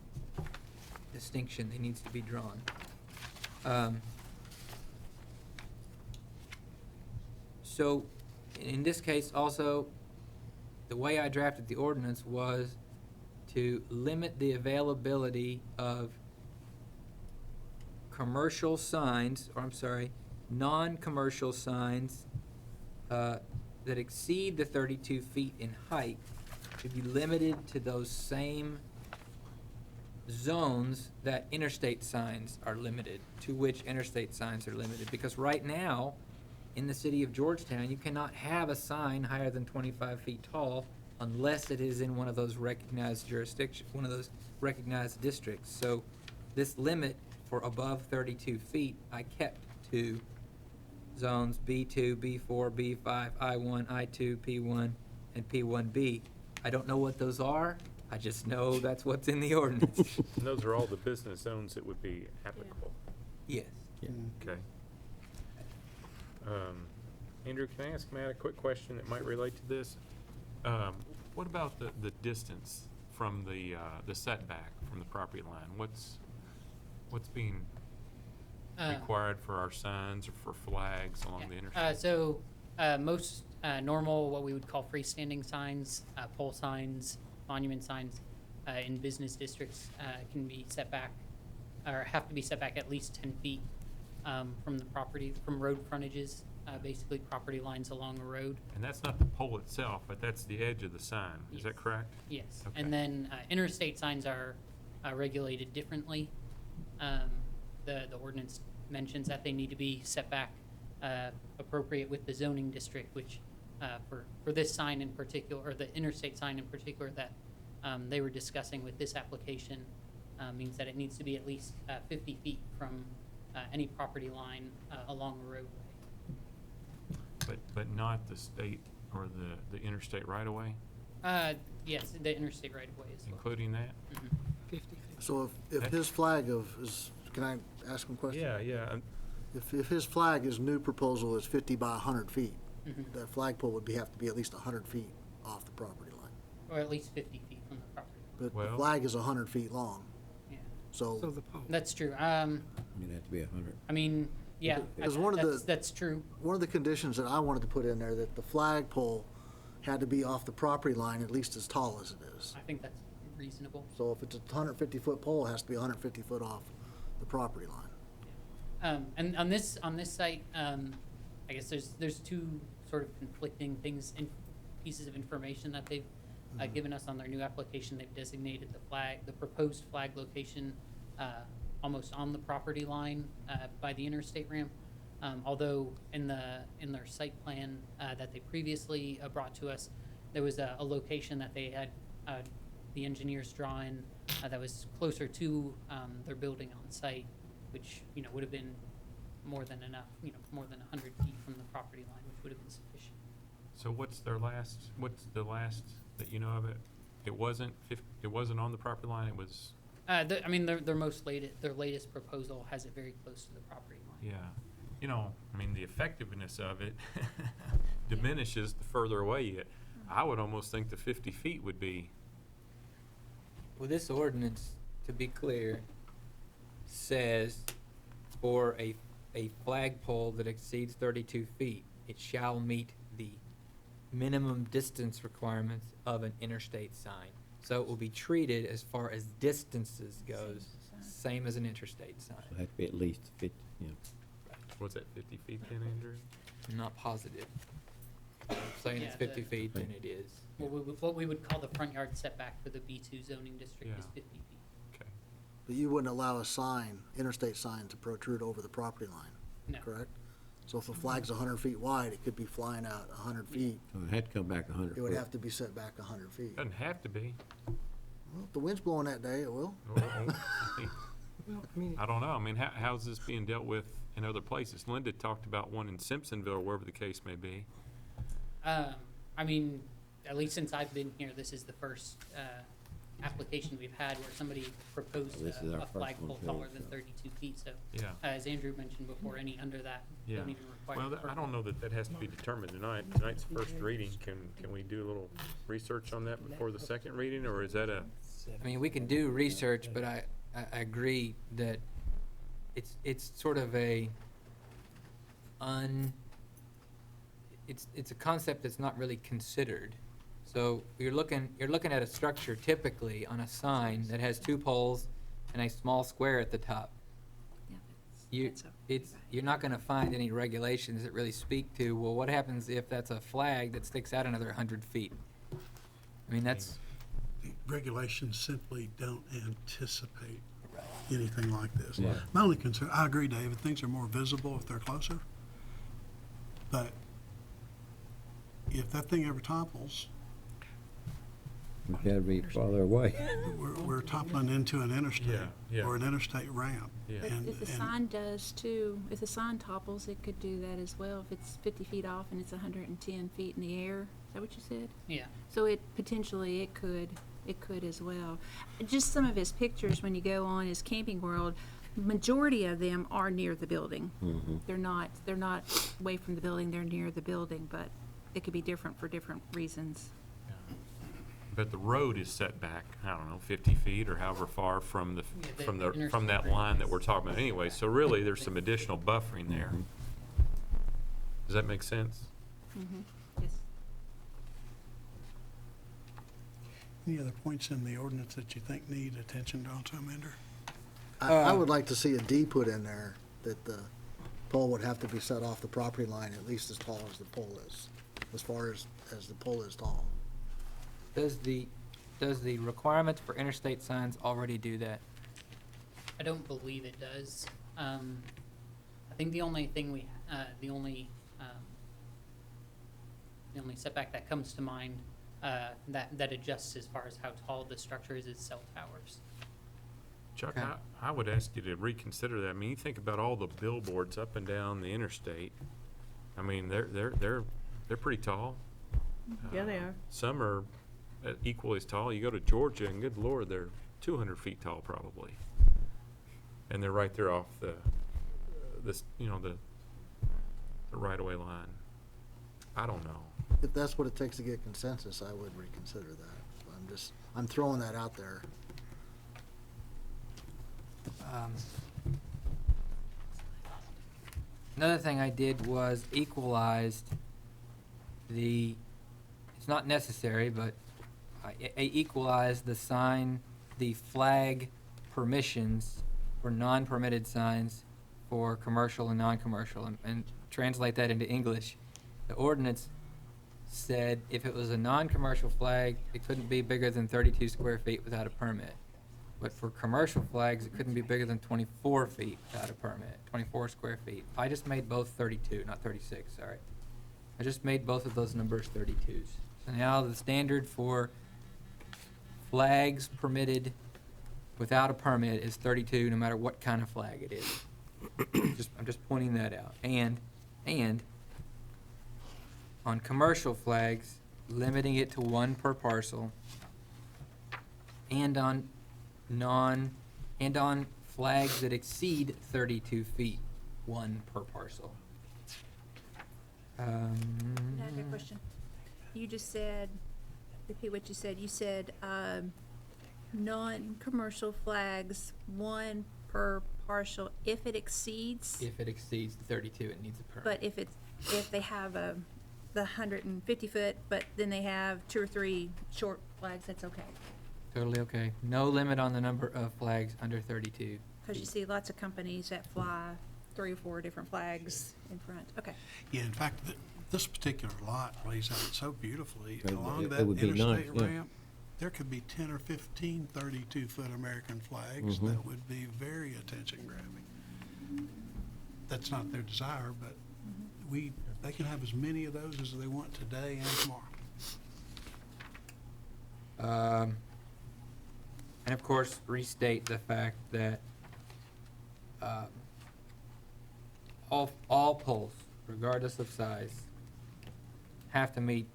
[SPEAKER 8] distinction that needs to be drawn. So in this case also, the way I drafted the ordinance was to limit the availability of commercial signs, or I'm sorry, non-commercial signs that exceed the 32 feet in height to be limited to those same zones that interstate signs are limited, to which interstate signs are limited. Because right now, in the city of Georgetown, you cannot have a sign higher than 25 feet tall unless it is in one of those recognized jurisdictions, one of those recognized districts. So this limit for above 32 feet, I kept to zones B2, B4, B5, I1, I2, P1, and P1B. I don't know what those are. I just know that's what's in the ordinance.
[SPEAKER 11] And those are all the business zones that would be applicable.
[SPEAKER 8] Yes.
[SPEAKER 11] Okay. Andrew, can I ask Matt a quick question that might relate to this? What about the distance from the setback from the property line? What's being required for our signs or for flags along the interstate?
[SPEAKER 2] Most normal, what we would call freestanding signs, pole signs, monument signs in business districts can be set back, or have to be set back at least 10 feet from the property, from road frontages, basically property lines along a road.
[SPEAKER 11] And that's not the pole itself, but that's the edge of the sign. Is that correct?
[SPEAKER 2] Yes.
[SPEAKER 11] Okay.
[SPEAKER 2] And then interstate signs are regulated differently. The ordinance mentions that they need to be set back appropriate with the zoning district, which for this sign in particular, or the interstate sign in particular that they were discussing with this application, means that it needs to be at least 50 feet from any property line along a roadway.
[SPEAKER 11] But not the state or the interstate right-of-way,
[SPEAKER 2] Yes, the interstate right-of-way as well.
[SPEAKER 11] including that?
[SPEAKER 2] 50 feet.
[SPEAKER 14] So if his flag is, can I ask him a question?
[SPEAKER 11] Yeah.
[SPEAKER 14] If his flag, his new proposal is 50 by 100 feet,
[SPEAKER 2] Mhm.
[SPEAKER 14] that flagpole would have to be at least 100 feet off the property line.
[SPEAKER 2] Or at least 50 feet from the property.
[SPEAKER 14] But the
[SPEAKER 11] Well-
[SPEAKER 14] flag is 100 feet long,
[SPEAKER 2] Yeah,
[SPEAKER 14] so,
[SPEAKER 2] that's true.
[SPEAKER 9] You'd have to be 100.
[SPEAKER 2] I mean, yeah,
[SPEAKER 14] Because one of the-
[SPEAKER 2] that's true.
[SPEAKER 14] one of the conditions that I wanted to put in there, that the flagpole had to be off the property line at least as tall as it is.
[SPEAKER 2] I think that's reasonable.
[SPEAKER 14] So if it's a 150-foot pole, it has to be 150 foot off the property line.
[SPEAKER 2] And on this site, I guess there's two sort of conflicting things, pieces of information that they've given us on their new application. They've designated the proposed flag location almost on the property line by the interstate ramp. Although in their site plan that they previously brought to us, there was a location that they had the engineers draw in that was closer to their building on site, which would have been more than enough, more than 100 feet from the property line, which would have been sufficient.
[SPEAKER 11] So what's the last that you know of it? It wasn't on the property line, it was,
[SPEAKER 2] I mean, their latest proposal has it very close to the property line.
[SPEAKER 11] yeah. You know, I mean, the effectiveness of it diminishes the further away you get. I would almost think the 50 feet would be,
[SPEAKER 8] Well, this ordinance, to be clear, says for a flagpole that exceeds 32 feet, it shall meet the minimum distance requirements of an interstate sign. So it will be treated as far as distances goes, same as an interstate sign.
[SPEAKER 9] It had to be at least 50, yeah.
[SPEAKER 11] what's that, 50 feet then, Andrew?
[SPEAKER 8] I'm not positive. I'm saying it's
[SPEAKER 2] Yeah,
[SPEAKER 8] 50 feet, then it is.
[SPEAKER 2] What we would call the front yard setback for the B2 zoning district is
[SPEAKER 11] Yeah.
[SPEAKER 2] 50 feet.
[SPEAKER 11] Okay.
[SPEAKER 14] But you wouldn't allow a sign, interstate sign, to protrude over the property line,
[SPEAKER 2] No.
[SPEAKER 14] correct? So if the flag's 100 feet wide, it could be flying out 100 feet.
[SPEAKER 9] So it had to come back 100
[SPEAKER 14] It would
[SPEAKER 9] foot.
[SPEAKER 14] have to be set back 100 feet.
[SPEAKER 11] Doesn't have to be.
[SPEAKER 14] Well, if the wind's blowing that day, it will.
[SPEAKER 11] I don't know. I mean, how's this being dealt with in other places? Linda talked about one in Simpsonville, or wherever the case may be.
[SPEAKER 2] I mean, at least since I've been here, this is the first application we've had where somebody proposed
[SPEAKER 9] This is our
[SPEAKER 2] a
[SPEAKER 9] first one,
[SPEAKER 2] flagpole
[SPEAKER 9] too,
[SPEAKER 2] taller than
[SPEAKER 9] so.
[SPEAKER 2] 32 feet. So,
[SPEAKER 11] Yeah.
[SPEAKER 2] as Andrew mentioned before, any under that
[SPEAKER 11] Yeah.
[SPEAKER 2] don't even require.
[SPEAKER 11] Well,
[SPEAKER 2] a permit.
[SPEAKER 11] I don't know that has to be determined tonight. Tonight's first reading. Can we do a little research on that before the second reading, or is that a?
[SPEAKER 8] I mean, we can do research, but I agree that it's sort of it's a concept that's not really considered. So you're looking at a structure typically on a sign that has two poles and a small square at the top. You're not gonna find any regulations that really speak to, well, what happens if that's a flag that sticks out another 100 feet? I mean, that's,
[SPEAKER 1] Regulations simply don't anticipate anything like this.
[SPEAKER 9] Yeah.
[SPEAKER 1] My only concern, I agree, David, things are more visible if they're closer. But if that thing ever topples,
[SPEAKER 9] It had to be farther away.
[SPEAKER 1] we're toppling into an interstate
[SPEAKER 11] Yeah, yeah.
[SPEAKER 1] or an interstate ramp.
[SPEAKER 11] Yeah.
[SPEAKER 1] And-
[SPEAKER 3] If the
[SPEAKER 1] and-
[SPEAKER 3] sign does too, if the sign topples, it could do that as well. If it's 50 feet off and it's 110 feet in the air, is that what you said?
[SPEAKER 2] Yeah.
[SPEAKER 3] So it could as well. Just some of his pictures, when you go on his Camping World, majority of them are near the building. They're not away from the building, they're near the building, but it could be different for different reasons.
[SPEAKER 11] But the road is set back, I don't know, 50 feet or however far from from that
[SPEAKER 2] interstate
[SPEAKER 11] line that we're talking about anyway. So really, there's some additional buffering there. Does that make sense?
[SPEAKER 3] Yes.
[SPEAKER 1] Any other points in the ordinance that you think need attention drawn to them, Ender?
[SPEAKER 14] I would like to see a D put in there, that the pole would have to be set off the property line at least as tall as the pole is, as far as the pole is tall.
[SPEAKER 8] does the requirements for interstate signs already do that?
[SPEAKER 2] I don't believe it does. I think the only thing the only setback that comes to mind that adjusts as far as how tall the structure is cell towers.
[SPEAKER 11] Chuck,
[SPEAKER 8] Okay.
[SPEAKER 11] I would ask you to reconsider that. I mean, you think about all the billboards up and down the interstate. I mean, they're pretty tall.
[SPEAKER 4] Yeah, they are.
[SPEAKER 11] Some are equally as tall. You go to Georgia, and good Lord, they're 200 feet tall probably. And they're right there off the right-of-way line. I don't know.
[SPEAKER 14] If that's what it takes to get consensus, I would reconsider that. I'm throwing that out there.
[SPEAKER 8] Another thing I did was equalized it's not necessary, but I equalized the flag permissions for non-permitted signs for commercial and non-commercial, and translate that into English. The ordinance said if it was a non-commercial flag, it couldn't be bigger than 32 square feet without a permit. But for commercial flags, it couldn't be bigger than 24 feet without a permit, 24 square feet. I just made both 32, not 36, sorry. I just made both of those numbers 32s. So now the standard for flags permitted without a permit is 32, no matter what kind of flag it is. I'm just pointing that out. And on commercial flags, limiting it to one per parcel, and on flags that exceed 32 feet, one per parcel.
[SPEAKER 3] I have a question. You just said, repeat what you said. You said, non-commercial flags, one per parcel if it exceeds,
[SPEAKER 8] If it exceeds 32, it needs a permit.
[SPEAKER 3] but if they have the 150 foot, but then they have 2 or 3 short flags, that's okay.
[SPEAKER 8] Totally okay. No limit on the number of flags under 32.
[SPEAKER 3] Because you see lots of companies that fly 3 or 4 different flags in front. Okay.
[SPEAKER 1] Yeah, in fact, this particular lot lays out so beautifully along
[SPEAKER 9] it
[SPEAKER 1] that
[SPEAKER 9] would be nice,
[SPEAKER 1] interstate
[SPEAKER 9] yeah.
[SPEAKER 1] ramp. There could be 10 or 15 32-foot American flags that would be very attention-grabbing. That's not their desire, but they can have as many of those as they want today and tomorrow.
[SPEAKER 8] And of course, restate the fact that all poles, regardless of size, have to meet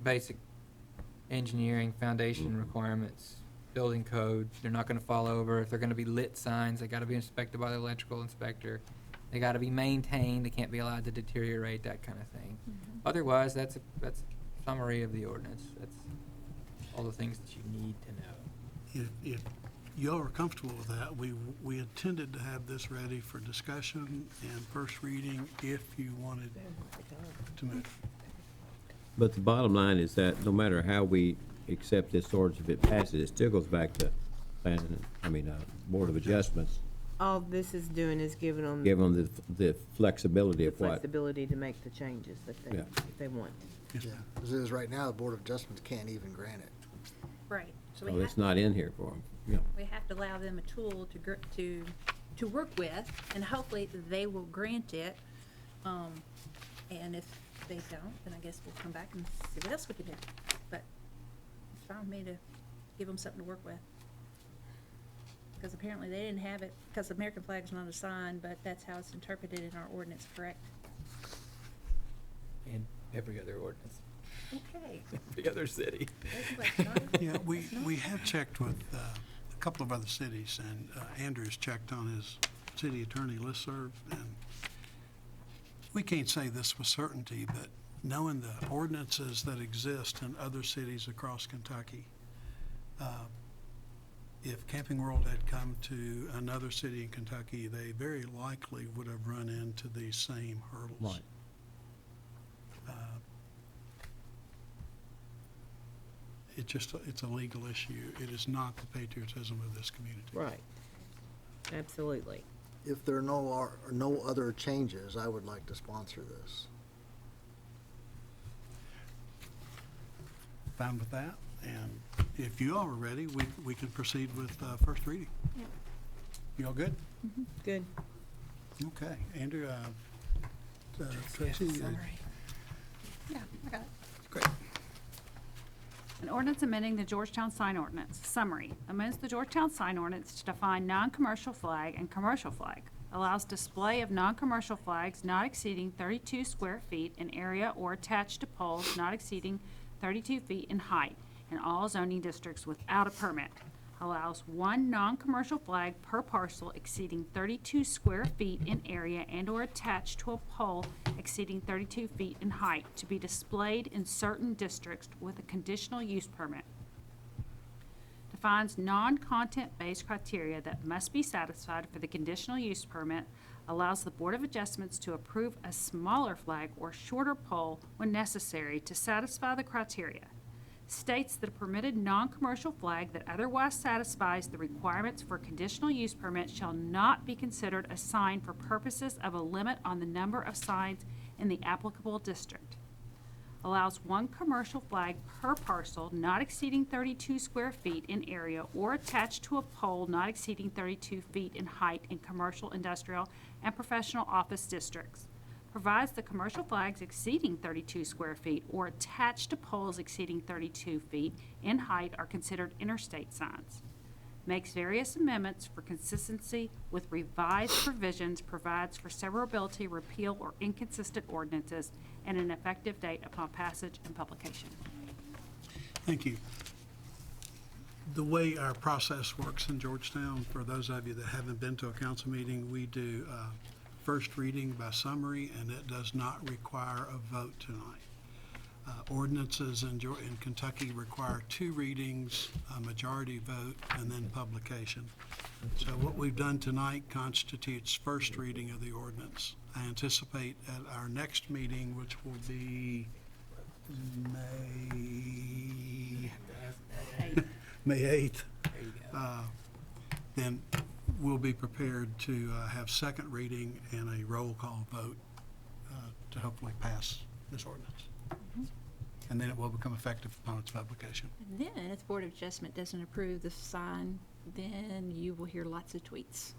[SPEAKER 8] basic engineering foundation requirements, building code. They're not gonna fall over. If they're gonna be lit signs, they gotta be inspected by the electrical inspector. They gotta be maintained. They can't be allowed to deteriorate, that kind of thing. Otherwise, that's a summary of the ordinance. That's all the things that you need to know.
[SPEAKER 1] If y'all are comfortable with that, we intended to have this ready for discussion and first reading if you wanted to move.
[SPEAKER 9] But the bottom line is that no matter how we accept this ordinance, if it passes, it still goes back to Board of Adjustments.
[SPEAKER 2] All this is doing is giving them
[SPEAKER 9] Give them the flexibility
[SPEAKER 2] the
[SPEAKER 9] of what.
[SPEAKER 2] flexibility to make the changes that they,
[SPEAKER 9] Yeah.
[SPEAKER 2] if they want.
[SPEAKER 1] Yes,
[SPEAKER 14] Yeah,
[SPEAKER 1] ma'am.
[SPEAKER 14] as it is right now, the Board of Adjustments can't even grant it.
[SPEAKER 3] Right. So
[SPEAKER 9] Well, it's not in here for them, yeah.
[SPEAKER 3] we have to allow them a tool to work with, and hopefully they will grant it. And if they don't, then I guess we'll come back and see what else we can do. But it's fine with me to give them something to work with. Because apparently they didn't have it, because the American flag's not a sign, but that's how it's interpreted in our ordinance, correct?
[SPEAKER 8] And every other ordinance,
[SPEAKER 3] Okay.
[SPEAKER 8] every other city.
[SPEAKER 1] Yeah, we have checked with a couple of other cities, and Andrew's checked on his city attorney listserv, and we can't say this with certainty, but knowing the ordinances that exist in other cities across Kentucky, if Camping World had come to another city in Kentucky, they very likely would have run into these same hurdles.
[SPEAKER 9] Right.
[SPEAKER 1] It's a legal issue. It is not the patriotism of this community.
[SPEAKER 2] Right. Absolutely.
[SPEAKER 14] If there are no other changes, I would like to sponsor this.
[SPEAKER 1] Fine with that, and if you all are ready, we can proceed with first reading.
[SPEAKER 3] Yep.
[SPEAKER 1] You all good?
[SPEAKER 2] Good.
[SPEAKER 1] Okay, Andrew, Tracy,
[SPEAKER 4] Yeah, I got it.
[SPEAKER 1] great.
[SPEAKER 4] An ordinance amending the Georgetown sign ordinance. Summary, amends the Georgetown sign ordinance to define non-commercial flag and commercial flag. Allows display of non-commercial flags not exceeding 32 square feet in area or attached to poles not exceeding 32 feet in height in all zoning districts without a permit. Allows one non-commercial flag per parcel exceeding 32 square feet in area and/or attached to a pole exceeding 32 feet in height to be displayed in certain districts with a conditional use permit. Defines non-content-based criteria that must be satisfied for the conditional use permit. Allows the Board of Adjustments to approve a smaller flag or shorter pole when necessary to satisfy the criteria. States that a permitted non-commercial flag that otherwise satisfies the requirements for a conditional use permit shall not be considered a sign for purposes of a limit on the number of signs in the applicable district. Allows one commercial flag per parcel not exceeding 32 square feet in area or attached to a pole not exceeding 32 feet in height in commercial, industrial, and professional office districts. Provides the commercial flags exceeding 32 square feet or attached to poles exceeding 32 feet in height are considered interstate signs. makes various amendments for consistency with revised provisions, provides for severability, repeal, or inconsistent ordinances, and an effective date upon passage and publication.
[SPEAKER 1] Thank you. The way our process works in Georgetown, for those of you that haven't been to a council meeting, we do first reading by summary, and it does not require a vote tonight. Ordinances in Kentucky require 2 readings, a majority vote, and then publication. So what we've done tonight constitutes first reading of the ordinance. I anticipate at our next meeting, which will be May 8th, then we'll be prepared to have second reading and a roll call vote to hopefully pass this ordinance. And then it will become effective upon its publication.
[SPEAKER 3] And then, if the Board of Adjustment doesn't approve the sign, then you will hear lots of tweets.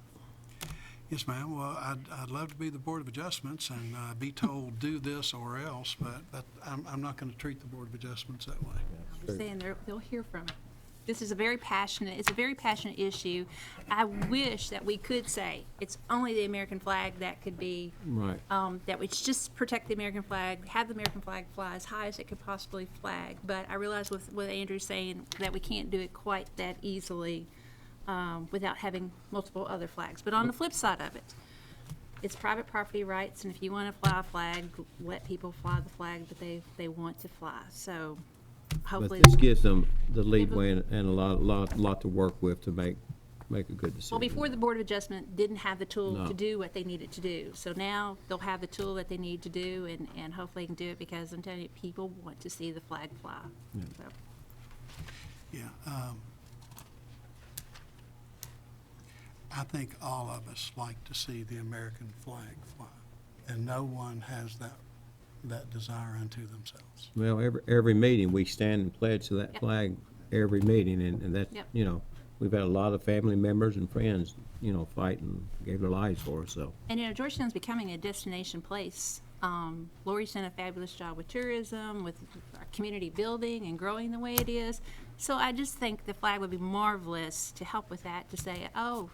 [SPEAKER 1] Yes, ma'am. Well, I'd love to be the Board of Adjustments and be told, do this or else, but I'm not going to treat the Board of Adjustments that way.
[SPEAKER 3] I'm just saying, they'll hear from it. This is a very passionate issue. I wish that we could say it's only the American flag that could be,
[SPEAKER 9] Right.
[SPEAKER 3] that we just protect the American flag, have the American flag fly as high as it could possibly flag. But I realize with what Andrew's saying that we can't do it quite that easily without having multiple other flags. But on the flip side of it, it's private property rights, and if you want to fly a flag, let people fly the flag that they want to fly. So hopefully.
[SPEAKER 9] But this gives them the leeway and a lot to work with to make a good decision.
[SPEAKER 3] Well, before the Board of Adjustment didn't have the tool
[SPEAKER 9] No.
[SPEAKER 3] to do what they needed to do. So now they'll have the tool that they need to do, and hopefully they can do it, because I'm telling you, people want to see the flag fly.
[SPEAKER 9] Yeah.
[SPEAKER 3] So,
[SPEAKER 1] Yeah. I think all of us like to see the American flag fly, and no one has that desire unto themselves.
[SPEAKER 9] Well, every meeting, we stand and pledge to that
[SPEAKER 3] Yep.
[SPEAKER 9] flag every meeting, and that,
[SPEAKER 3] Yep.
[SPEAKER 9] you know, we've had a lot of family members and friends, you know, fight and gave their lives for us, so.
[SPEAKER 3] and Georgetown's becoming a destination place. Lori's done a fabulous job with tourism, with our community building and growing the way it is. So I just think the flag would be marvelous to help with that, to say, oh,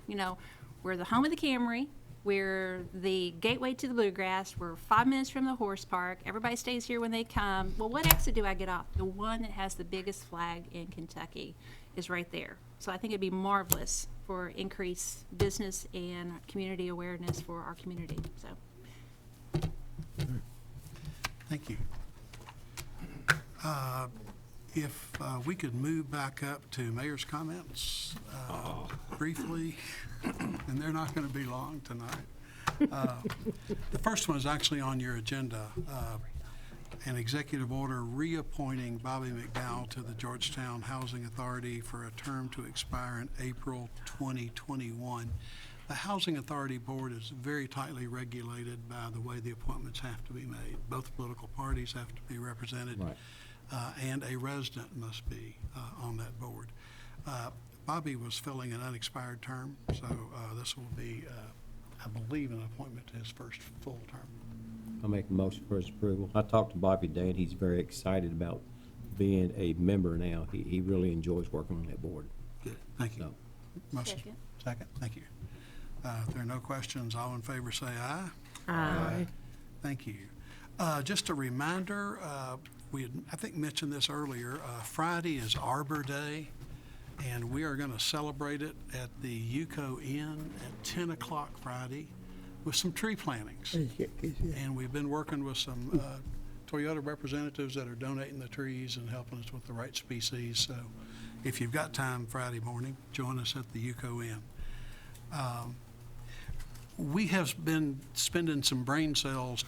[SPEAKER 3] we're the home of the Camry, we're the gateway to the Bluegrass, we're 5 minutes from the horse park, everybody stays here when they come. Well, what exit do I get off? The one that has the biggest flag in Kentucky is right there. So I think it'd be marvelous for increased business and community awareness for our community, so.
[SPEAKER 1] Thank you. If we could move back up to mayor's comments briefly, and they're not going to be long tonight. The first one is actually on your agenda, an executive order reappointing Bobby McDowell to the Georgetown Housing Authority for a term to expire in April 2021. The Housing Authority Board is very tightly regulated by the way the appointments have to be made. Both political parties have to be represented.
[SPEAKER 9] Right.
[SPEAKER 1] And a resident must be on that board. Bobby was filling an unexpired term, so this will be, I believe, an appointment to his first full term.
[SPEAKER 9] I'll make a motion for his approval. I talked to Bobby today, and he's very excited about being a member now. He really enjoys working on that board.
[SPEAKER 1] Good, thank you.
[SPEAKER 9] So,
[SPEAKER 1] Motion. Second, thank you. If there are no questions, all in favor say aye.
[SPEAKER 2] Aye.
[SPEAKER 1] Thank you. Just a reminder, we had, I think, mentioned this earlier, Friday is Arbor Day, and we are going to celebrate it at the UCO Inn at 10 o'clock Friday with some tree plantings. And we've been working with some Toyota representatives that are donating the trees and helping us with the right species. So if you've got time Friday morning, join us at the UCO Inn. We have been spending some brain cells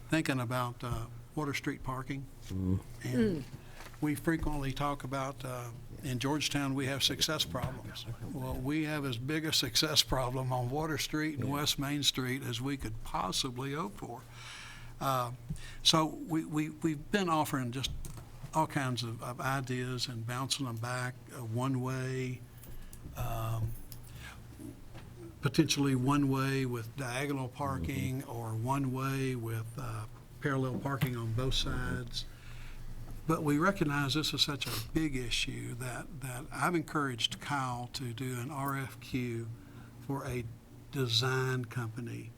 [SPEAKER 1] thinking about Water Street parking. And we frequently talk about, in Georgetown, we have success problems. Well, we have as big a success problem on Water Street and West Main Street as we could possibly hope for. So we've been offering just all kinds of ideas and bouncing them back, one-way, potentially one-way with diagonal parking, or one-way with parallel parking on both sides. But we recognize this is such a big issue that I've encouraged Kyle to do an RFQ for a design company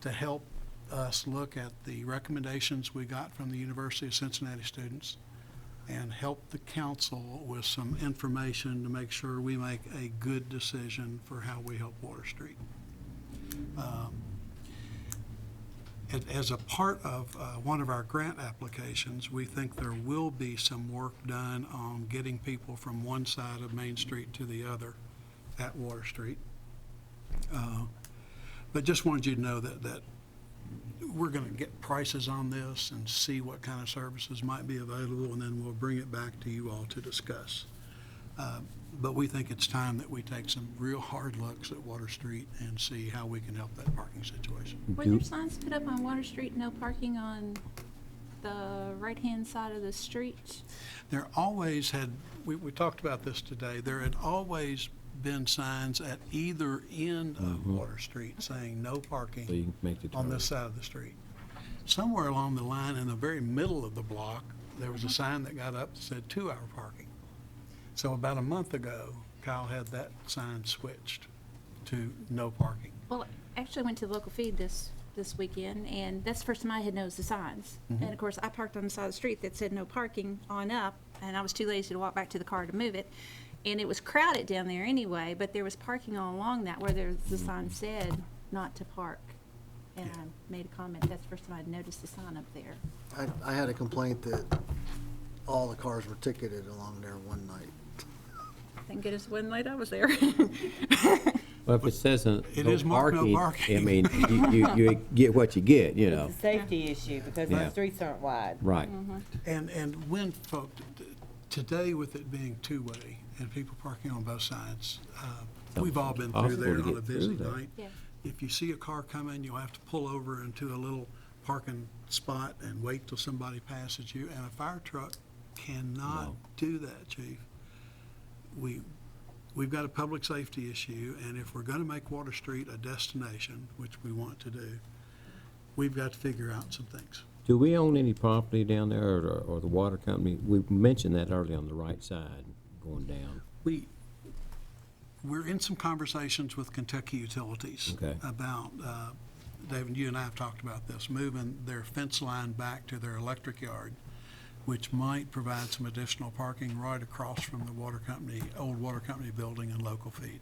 [SPEAKER 1] to help us look at the recommendations we got from the University of Cincinnati students and help the council with some information to make sure we make a good decision for how we help Water Street. As a part of one of our grant applications, we think there will be some work done on getting people from one side of Main Street to the other at Water Street. But just wanted you to know that we're going to get prices on this and see what kind of services might be available, and then we'll bring it back to you all to discuss. But we think it's time that we take some real hard looks at Water Street and see how we can help that parking situation.
[SPEAKER 3] Were there signs put up on Water Street, no parking on the right-hand side of the street?
[SPEAKER 1] There always had, we talked about this today, there had always been signs at either end of Water Street saying no
[SPEAKER 9] So you
[SPEAKER 1] parking
[SPEAKER 9] can make the
[SPEAKER 1] on
[SPEAKER 9] turn.
[SPEAKER 1] this side of the street. Somewhere along the line, in the very middle of the block, there was a sign that got up that said 2-hour parking. So about a month ago, Kyle had that sign switched to no parking.
[SPEAKER 3] Well, actually, I went to the local feed this weekend, and that's the first time I had noticed the signs. And of course, I parked on the side of the street that said no parking on up, and I was too lazy to walk back to the car to move it. And it was crowded down there anyway, but there was parking all along that where the sign said not to park. And I made a comment, that's the first time I'd noticed the sign up there.
[SPEAKER 14] I had a complaint that all the cars were ticketed along there one night.
[SPEAKER 3] Thank goodness one night I was there.
[SPEAKER 9] Well, if it says
[SPEAKER 1] It is marked no parking.
[SPEAKER 9] I mean, you get what you get, you know.
[SPEAKER 2] It's a safety issue because
[SPEAKER 9] Yeah.
[SPEAKER 2] the streets aren't wide.
[SPEAKER 9] Right.
[SPEAKER 1] And when today with it being two-way and people parking on both sides, we've all been through
[SPEAKER 9] Possible
[SPEAKER 1] there
[SPEAKER 9] to
[SPEAKER 1] on
[SPEAKER 9] get
[SPEAKER 1] a busy
[SPEAKER 9] through there.
[SPEAKER 1] night.
[SPEAKER 3] Yeah.
[SPEAKER 1] If you see a car coming, you'll have to pull over into a little parking spot and wait till somebody passes you. And a fire truck cannot do that, Chief. We've got a public safety issue, and if we're going to make Water Street a destination, which we want to do, we've got to figure out some things.
[SPEAKER 9] Do we own any property down there, or the water company? We mentioned that earlier on the right side going down.
[SPEAKER 1] We're in some conversations with Kentucky Utilities
[SPEAKER 9] Okay.
[SPEAKER 1] about, David, you and I have talked about this, moving their fence line back to their electric yard, which might provide some additional parking right across from the water company, old water company building and local feed.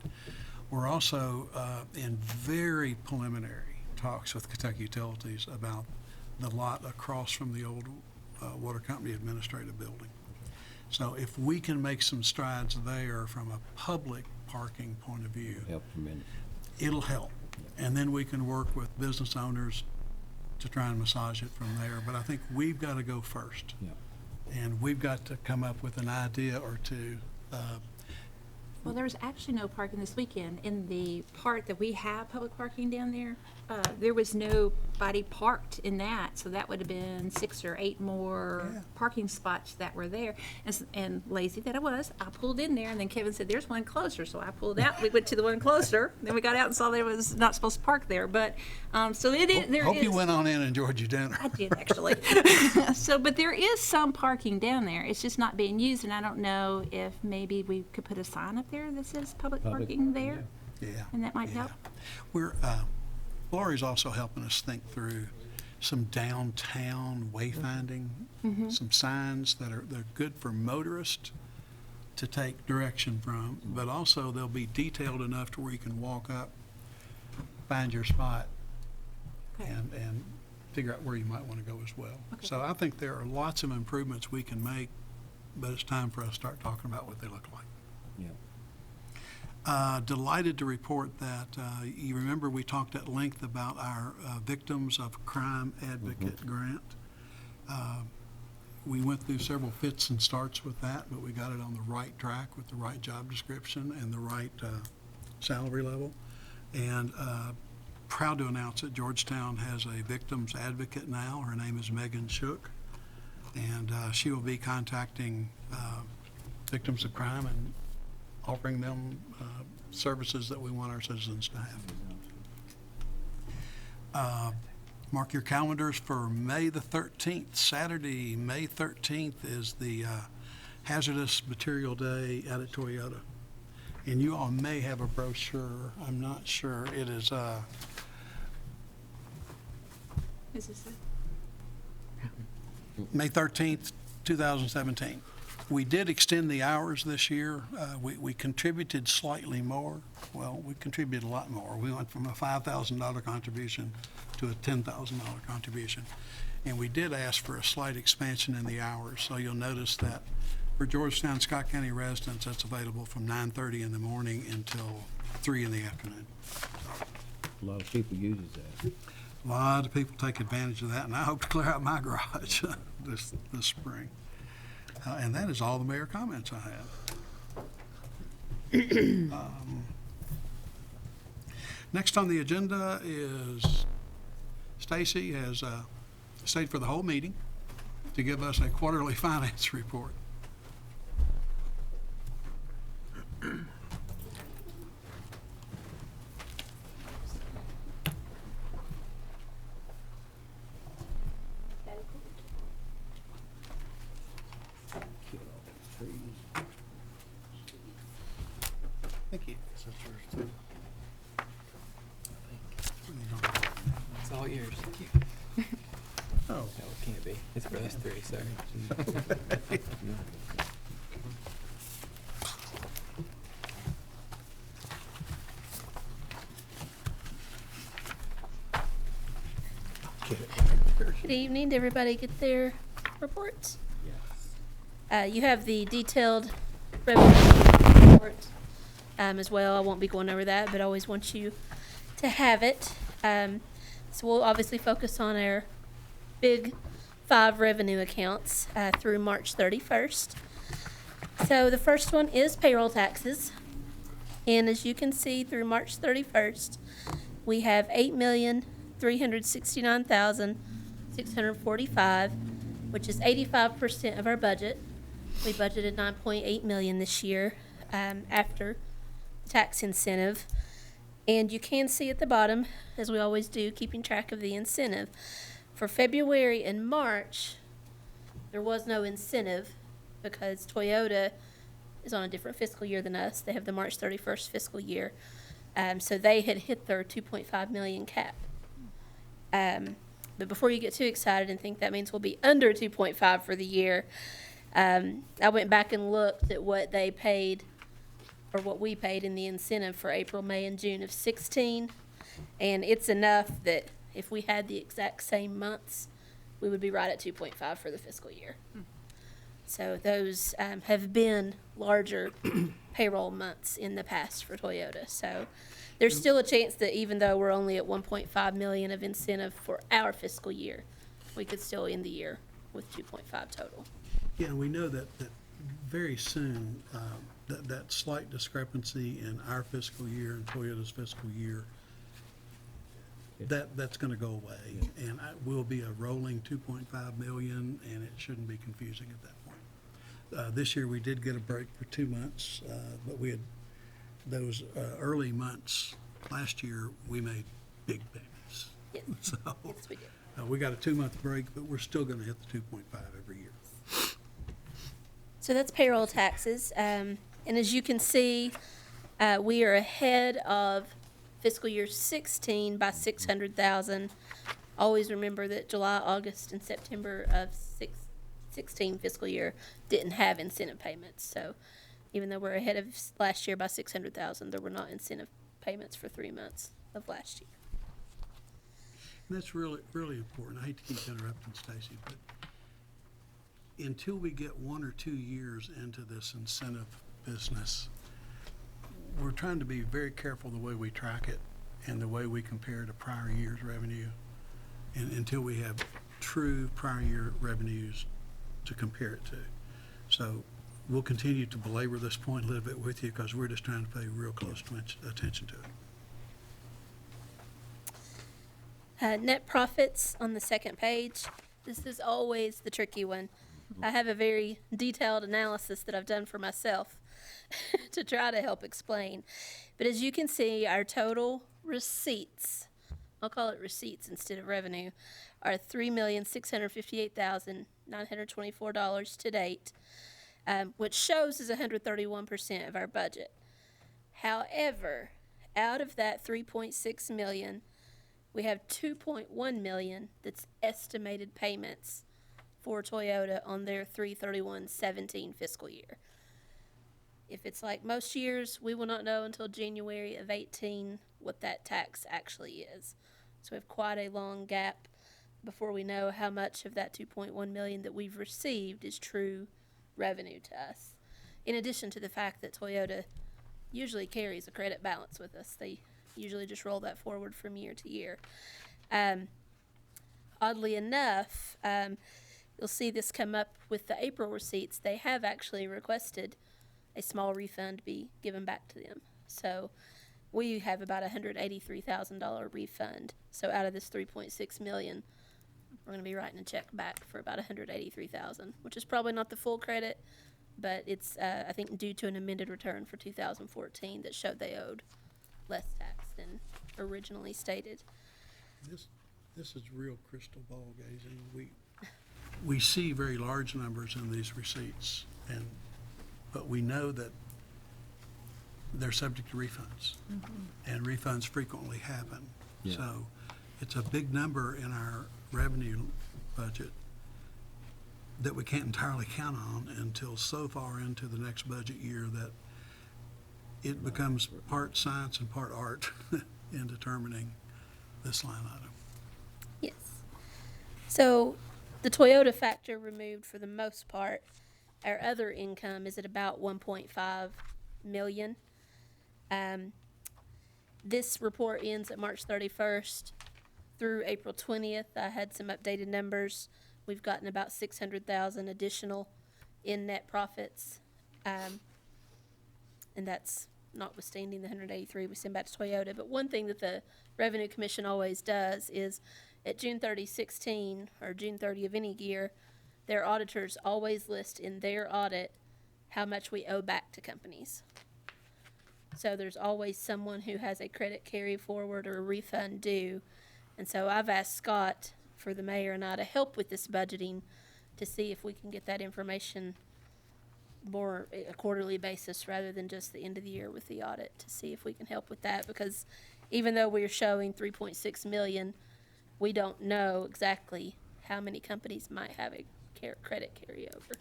[SPEAKER 1] We're also in very preliminary talks with Kentucky Utilities about the lot across from the old water company administrative building. So if we can make some strides there from a public parking point of view,
[SPEAKER 9] Help tremendous.
[SPEAKER 1] it'll help. And then we can work with business owners to try and massage it from there. But I think we've got to go first.
[SPEAKER 9] Yep.
[SPEAKER 1] And we've got to come up with an idea or two.
[SPEAKER 3] Well, there was actually no parking this weekend. In the part that we have public parking down there, there was nobody parked in that, so that would have been 6 or 8 more parking spots that were there. And lazy that I was, I pulled in there, and then Kevin said, "There's one closer," so I pulled out. We went to the one closer, then we got out and saw there was not supposed to park there. But so it is. There
[SPEAKER 1] Hope
[SPEAKER 3] is.
[SPEAKER 1] you went on in and enjoyed your dinner.
[SPEAKER 3] I did actually. But there is some parking down there. It's just not being used, and I don't know if maybe we could put a sign up there that says public parking there,
[SPEAKER 1] Yeah.
[SPEAKER 3] and that might help.
[SPEAKER 1] We're, Lori's also helping us think through some downtown wayfinding, some signs that are, they're good for motorists to take direction from, but also they'll be detailed enough to where you can walk up, find your spot,
[SPEAKER 3] Okay.
[SPEAKER 1] and figure out where you might want to go as well.
[SPEAKER 3] Okay.
[SPEAKER 1] So I think there are lots of improvements we can make, but it's time for us to start talking about what they look like. Delighted to report that, you remember we talked at length about our Victims of Crime Advocate grant. We went through several fits and starts with that, but we got it on the right track with the right job description and the right salary level. And proud to announce that Georgetown has a Victims Advocate now. Her name is Megan Shook. And she will be contacting victims of crime and offering them services that we want our citizens to have. Mark your calendars for May the 13th. Saturday, May 13th is the Hazardous Material Day out at Toyota. And you all may have a brochure. I'm not sure. It is,
[SPEAKER 3] Is this it?
[SPEAKER 1] May 13th, 2017. We did extend the hours this year. We contributed slightly more. Well, we contributed a lot more. We went from a $5,000 contribution to a $10,000 contribution. And we did ask for a slight expansion in the hours. So you'll notice that for Georgetown, Scott County residents, that's available from 9:30 in the morning until 3 in the afternoon.
[SPEAKER 9] A lot of people uses that.
[SPEAKER 1] A lot of people take advantage of that, and I hope to clear out my garage this spring. And that is all the mayor comments I have. Next on the agenda is Stacy has stayed for the whole meeting to give us a quarterly finance report. Thank you.
[SPEAKER 8] It's all yours.
[SPEAKER 1] Oh.
[SPEAKER 8] No, it can't be. It's for us three, sorry.
[SPEAKER 15] Good evening. Did everybody get their reports? You have the detailed revenue report as well. I won't be going over that, but I always want you to have it. So we'll obviously focus on our big 5 revenue accounts through March 31st. So the first one is payroll taxes. And as you can see, through March 31st, we have $8,369,645, which is 85% of our budget. We budgeted $9.8 million this year after tax incentive. And you can see at the bottom, as we always do, keeping track of the incentive. For February and March, there was no incentive because Toyota is on a different fiscal year than us. They have the March 31st fiscal year. So they had hit their 2.5 million cap. But before you get too excited and think that means we'll be under 2.5 for the year, I went back and looked at what they paid, or what we paid in the incentive for April, May, and June of 16. And it's enough that if we had the exact same months, we would be right at 2.5 for the fiscal year. So those have been larger payroll months in the past for Toyota. So there's still a chance that even though we're only at 1.5 million of incentive for our fiscal year, we could still end the year with 2.5 total.
[SPEAKER 1] Yeah, and we know that very soon, that slight discrepancy in our fiscal year and Toyota's fiscal year, that's gonna go away. And it will be a rolling 2.5 million, and it shouldn't be confusing at that point. This year, we did get a break for 2 months, but we had those early months last year, we made big payments.
[SPEAKER 15] Yes,
[SPEAKER 1] So,
[SPEAKER 15] yes, we did.
[SPEAKER 1] we got a 2-month break, but we're still gonna hit the 2.5 every year.
[SPEAKER 15] So that's payroll taxes. And as you can see, we are ahead of fiscal year 16 by 600,000. Always remember that July, August, and September of 16 fiscal year didn't have incentive payments. So even though we're ahead of last year by 600,000, there were not incentive payments for 3 months of last year.
[SPEAKER 1] And that's really, really important. I hate to keep interrupting, Stacy, but until we get 1 or 2 years into this incentive business, we're trying to be very careful the way we track it and the way we compare to prior year's revenue, and until we have true prior year revenues to compare it to. So we'll continue to belabor this point a little bit with you because we're just trying to pay real close attention to it.
[SPEAKER 15] Net profits on the second page. This is always the tricky one. I have a very detailed analysis that I've done for myself to try to help explain. But as you can see, our total receipts I'll call it receipts instead of revenue, are $3,658,924 to date, which shows as 131% of our budget. However, out of that 3.6 million, we have 2.1 million that's estimated payments for Toyota on their 3/31/17 fiscal year. If it's like most years, we will not know until January of 18 what that tax actually is. So we have quite a long gap before we know how much of that 2.1 million that we've received is true revenue to us. In addition to the fact that Toyota usually carries a credit balance with us. They usually just roll that forward from year to year. Oddly enough, you'll see this come up with the April receipts. They have actually requested a small refund be given back to them. So we have about a $183,000 refund. So out of this 3.6 million, we're going to be writing a check back for about $183,000, which is probably not the full credit, but it's, I think, due to an amended return for 2014 that showed they owed less tax than originally stated.
[SPEAKER 1] This is real crystal ball gazing. We see very large numbers in these receipts, but we know that they're subject to refunds, and refunds frequently happen.
[SPEAKER 9] Yeah.
[SPEAKER 1] So it's a big number in our revenue budget that we can't entirely count on until so far into the next budget year that it becomes part science and part art in determining this line item.
[SPEAKER 15] Yes. So the Toyota factor removed for the most part, our other income is at about 1.5 million. This report ends at March 31st through April 20th. I had some updated numbers. We've gotten about 600,000 additional in net profits. And that's notwithstanding the 183 we send back to Toyota. But one thing that the Revenue Commission always does is at June 30, 16, or June 30 of any year, their auditors always list in their audit how much we owe back to companies. So there's always someone who has a credit carry forward or a refund due. And so I've asked Scott for the mayor and I to help with this budgeting to see if we can get that information more a quarterly basis rather than just the end of the year with the audit, to see if we can help with that, because even though we're showing 3.6 million, we don't know exactly how many companies might have a credit carryover.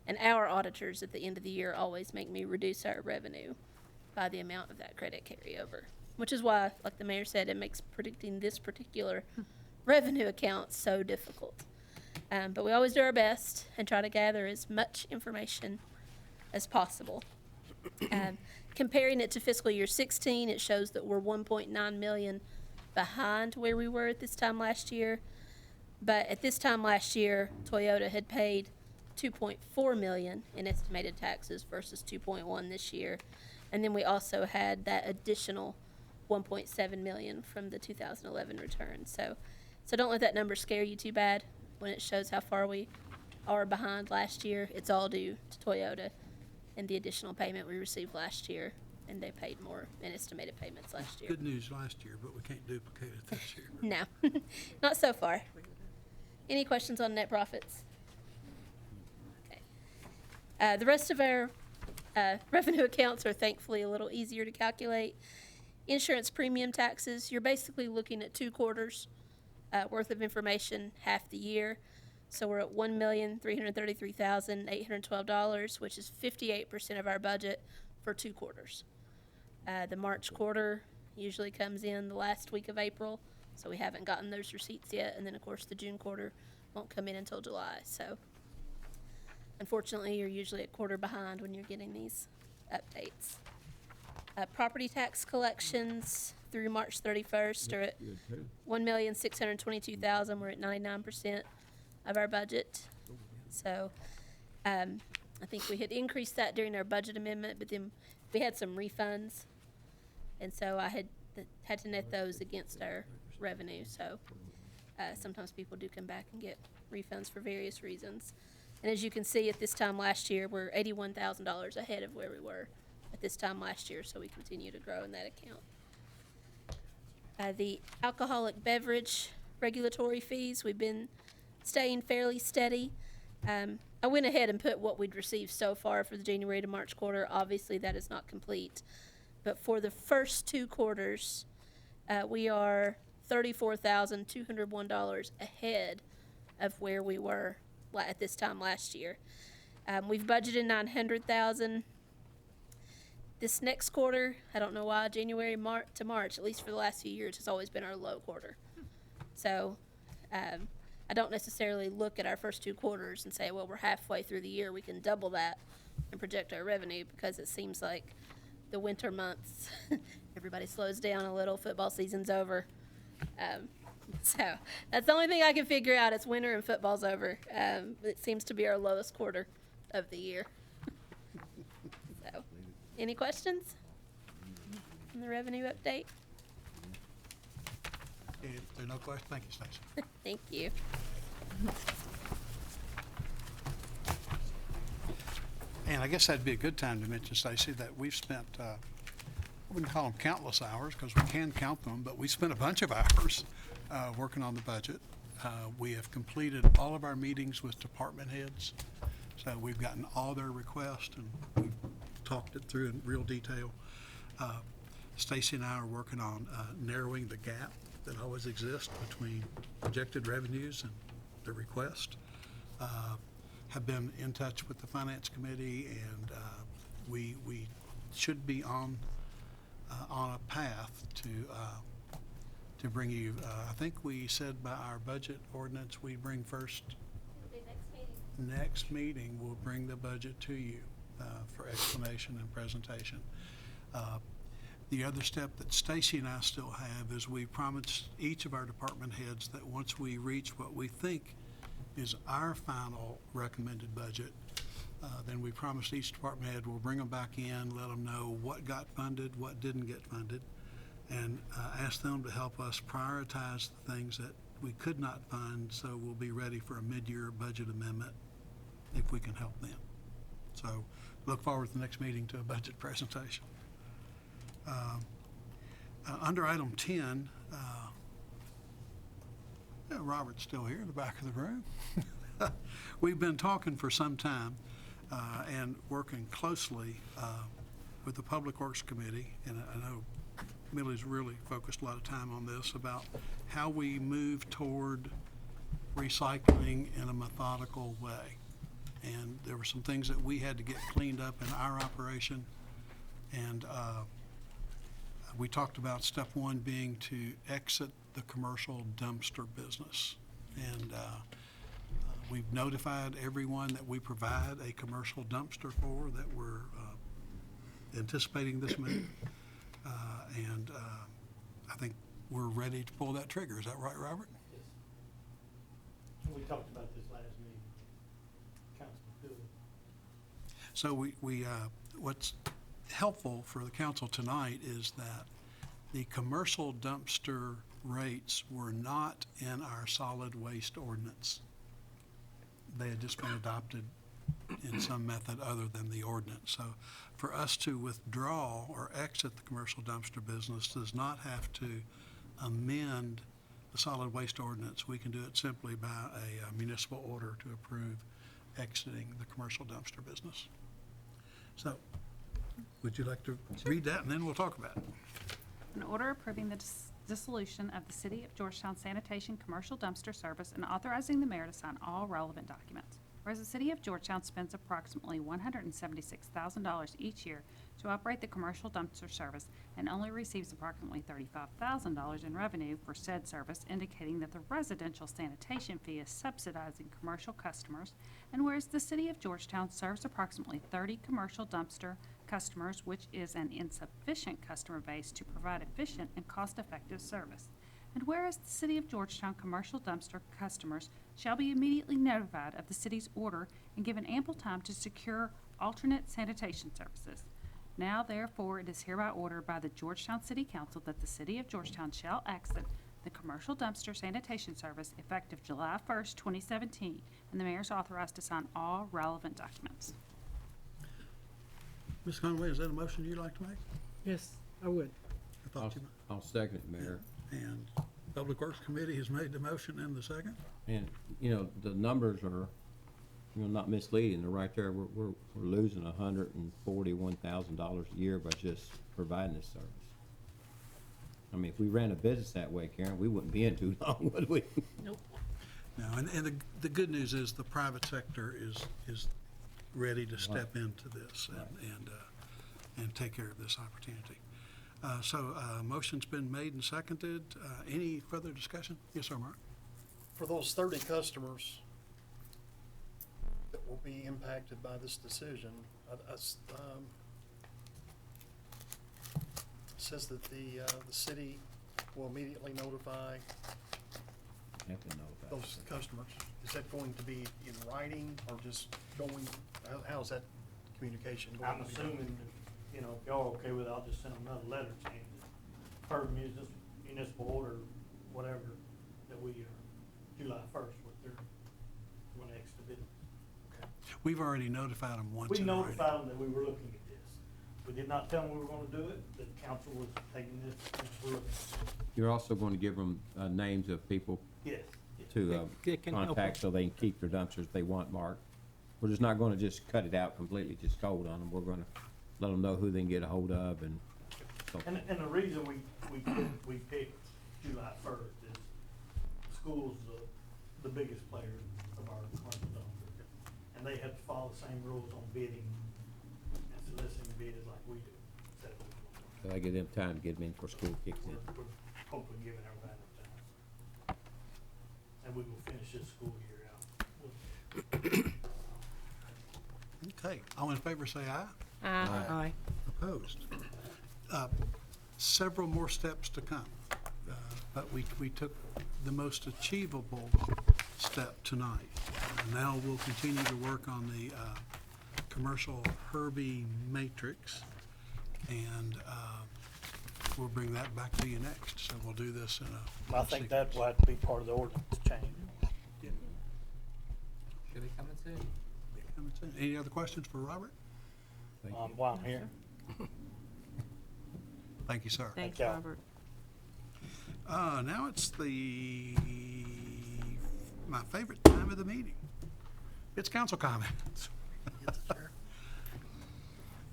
[SPEAKER 15] And our auditors at the end of the year always make me reduce our revenue by the amount of that credit carryover, which is why, like the mayor said, it makes predicting this particular revenue account so difficult. But we always do our best and try to gather as much information as possible. Comparing it to fiscal year 16, it shows that we're 1.9 million behind where we were at this time last year. But at this time last year, Toyota had paid 2.4 million in estimated taxes versus 2.1 this year. And then we also had that additional 1.7 million from the 2011 return. So don't let that number scare you too bad when it shows how far we are behind last year. It's all due to Toyota and the additional payment we received last year, and they paid more in estimated payments last year.
[SPEAKER 1] Good news last year, but we can't duplicate it this year.
[SPEAKER 15] No, not so far. Any questions on net profits? Okay. The rest of our revenue accounts are thankfully a little easier to calculate. Insurance premium taxes, you're basically looking at 2 quarters worth of information half the year. So we're at $1,333,812, which is 58% of our budget for 2 quarters. The March quarter usually comes in the last week of April, so we haven't gotten those receipts yet. And then, of course, the June quarter won't come in until July. So unfortunately, you're usually a quarter behind when you're getting these updates. Property tax collections through March 31st are at $1,622,000. We're at 99% of our budget. So I think we had increased that during our budget amendment, but then we had some refunds, and so I had to net those against our revenue. So sometimes people do come back and get refunds for various reasons. And as you can see, at this time last year, we're $81,000 ahead of where we were at this time last year, so we continue to grow in that account. The alcoholic beverage regulatory fees, we've been staying fairly steady. I went ahead and put what we'd received so far for the January to March quarter. Obviously, that is not complete. But for the first 2 quarters, we are $34,201 ahead of where we were at this time last year. We've budgeted $900,000. This next quarter, I don't know why, January to March, at least for the last few years, has always been our low quarter. So I don't necessarily look at our first 2 quarters and say, well, we're halfway through the year, we can double that and project our revenue, because it seems like the winter months, everybody slows down a little, football season's over. So that's the only thing I can figure out. It's winter and football's over. It seems to be our lowest quarter of the year. So, any questions on the revenue update?
[SPEAKER 1] If there are no questions, thank you, Stacy.
[SPEAKER 15] Thank you.
[SPEAKER 1] And I guess that'd be a good time to mention, Stacy, that we've spent, I wouldn't call them countless hours, because we can count them, but we spent a bunch of hours working on the budget. We have completed all of our meetings with department heads, so we've gotten all their requests, and we've talked it through in real detail. Stacy and I are working on narrowing the gap that always exists between projected revenues and the request. Have been in touch with the Finance Committee, and we should be on a path to bring you, I think we said by our budget ordinance, we bring first. Next meeting, we'll bring the budget to you for explanation and presentation. The other step that Stacy and I still have is we promised each of our department heads that once we reach what we think is our final recommended budget, then we promised each department head we'll bring them back in, let them know what got funded, what didn't get funded, and ask them to help us prioritize the things that we could not fund, so we'll be ready for a mid-year budget amendment if we can help them. So look forward to the next meeting to a budget presentation. Under item 10, Robert's still here in the back of the room. We've been talking for some time and working closely with the Public Works Committee, and I know Millie's really focused a lot of time on this, about how we move toward recycling in a methodical way. And there were some things that we had to get cleaned up in our operation, and we talked about step 1 being to exit the commercial dumpster business. And we've notified everyone that we provide a commercial dumpster for, that we're anticipating this move. And I think we're ready to pull that trigger. Is that right, Robert?
[SPEAKER 16] Yes. We talked about this last meeting. Council Bill.
[SPEAKER 1] So we what's helpful for the council tonight is that the commercial dumpster rates were not in our solid waste ordinance. They had just been adopted in some method other than the ordinance. So for us to withdraw or exit the commercial dumpster business does not have to amend the solid waste ordinance. We can do it simply by a municipal order to approve exiting the commercial dumpster business. So would you like to read that, and then we'll talk about it?
[SPEAKER 4] An order approving the dissolution of the City of Georgetown Sanitation Commercial Dumpster Service and authorizing the mayor to sign all relevant documents. Whereas the City of Georgetown spends approximately $176,000 each year to operate the commercial dumpster service and only receives approximately $35,000 in revenue for said service, indicating that the residential sanitation fee is subsidizing commercial customers. And whereas the City of Georgetown serves approximately 30 commercial dumpster customers, which is an insufficient customer base to provide efficient and cost-effective service. And whereas the City of Georgetown commercial dumpster customers shall be immediately notified of the city's order and given ample time to secure alternate sanitation services. Now, therefore, it is hereby ordered by the Georgetown City Council that the City of Georgetown shall exit the commercial dumpster sanitation service effective July 1st, 2017, and the mayor is authorized to sign all relevant documents.
[SPEAKER 1] Ms. Conway, is that a motion you'd like to make?
[SPEAKER 16] Yes, I would.
[SPEAKER 1] I thought you might.
[SPEAKER 9] I'll second it, Mayor.
[SPEAKER 1] And Public Works Committee has made the motion and the second.
[SPEAKER 9] And, you know, the numbers are, you know, not misleading. They're right there. We're losing $141,000 a year by just providing this service. I mean, if we ran a business that way, Karen, we wouldn't be in too long, would we?
[SPEAKER 1] No, and the good news is the private sector is ready to step into this and take care of this opportunity. Motion's been made and seconded. Any further discussion? Yes, sir, Mark?
[SPEAKER 16] For those 30 customers that will be impacted by this decision, says that the city will immediately notify
[SPEAKER 9] Have to know about
[SPEAKER 16] those customers. Is that going to be in writing or just going, how's that communication going?
[SPEAKER 17] I'm assuming, you know, if y'all are okay with it, I'll just send them another letter saying that per municipal order, whatever, that we are July 1st with their, when next to business.
[SPEAKER 1] We've already notified them once
[SPEAKER 17] We
[SPEAKER 1] in writing.
[SPEAKER 17] notified them that we were looking at this. We did not tell them we were gonna do it, the council was taking this, and we're looking at it.
[SPEAKER 9] You're also going to give them names of people
[SPEAKER 17] Yes.
[SPEAKER 9] to
[SPEAKER 1] It can help
[SPEAKER 9] contact so they can keep their dumpsters they want marked. We're just not going to just cut it out completely, just cold on them. We're going to let them know who they can get a hold of and so.
[SPEAKER 17] And the reason we picked July 1st is school's the biggest player of our commercial dumpster. And they have to follow the same rules on bidding and soliciting bids like we do.
[SPEAKER 9] So I give them time to get them in before school kicks in.
[SPEAKER 17] We're hopefully giving everybody enough time. And we will finish this school year out.
[SPEAKER 1] Okay, all in favor say aye.
[SPEAKER 15] Aye.
[SPEAKER 1] Opposed? Several more steps to come, but we took the most achievable step tonight. Now we'll continue to work on the commercial Herbie matrix, and we'll bring that back to you next. So we'll do this in a
[SPEAKER 17] I think that will have to be part of the ordinance change.
[SPEAKER 8] Should be coming soon.
[SPEAKER 1] Any other questions for Robert?
[SPEAKER 17] While I'm here.
[SPEAKER 1] Thank you, sir.
[SPEAKER 4] Thanks,
[SPEAKER 17] y'all.
[SPEAKER 4] Robert.
[SPEAKER 1] Now it's my favorite time of the meeting. It's council comments.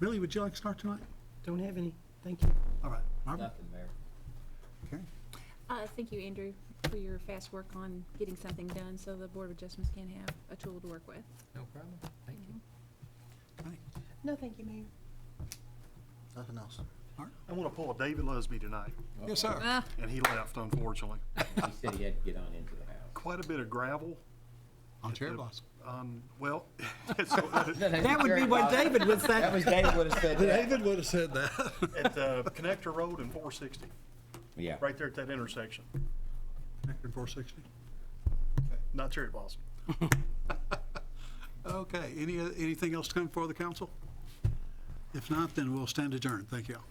[SPEAKER 1] Billy, would you like to start tonight?
[SPEAKER 16] Don't have any, thank you.
[SPEAKER 1] All right, Marvin?
[SPEAKER 9] Nothing, Mayor.
[SPEAKER 1] Okay.
[SPEAKER 3] Thank you, Andrew, for your fast work on getting something done so the Board of Adjustments can have a tool to work with.
[SPEAKER 8] No problem. Thank you.
[SPEAKER 7] No, thank you, Mayor.
[SPEAKER 14] Nothing else.
[SPEAKER 16] I want to pull a David Lusby tonight,
[SPEAKER 1] Yes, sir.
[SPEAKER 16] and he left unfortunately.
[SPEAKER 9] He said he had to get on into the house.
[SPEAKER 16] Quite a bit of gravel.
[SPEAKER 1] On Cherry Blossom.
[SPEAKER 16] Well,
[SPEAKER 9] That
[SPEAKER 2] would be what David would say.
[SPEAKER 9] That was David would have said that.
[SPEAKER 1] David would have said that.
[SPEAKER 16] at Connector Road and 460,
[SPEAKER 9] Yeah.
[SPEAKER 16] right there at that intersection,
[SPEAKER 1] Connector 460.
[SPEAKER 16] not Cherry Blossom.
[SPEAKER 1] Okay, anything else to come before the council? If not, then we'll stand adjourned. Thank you all.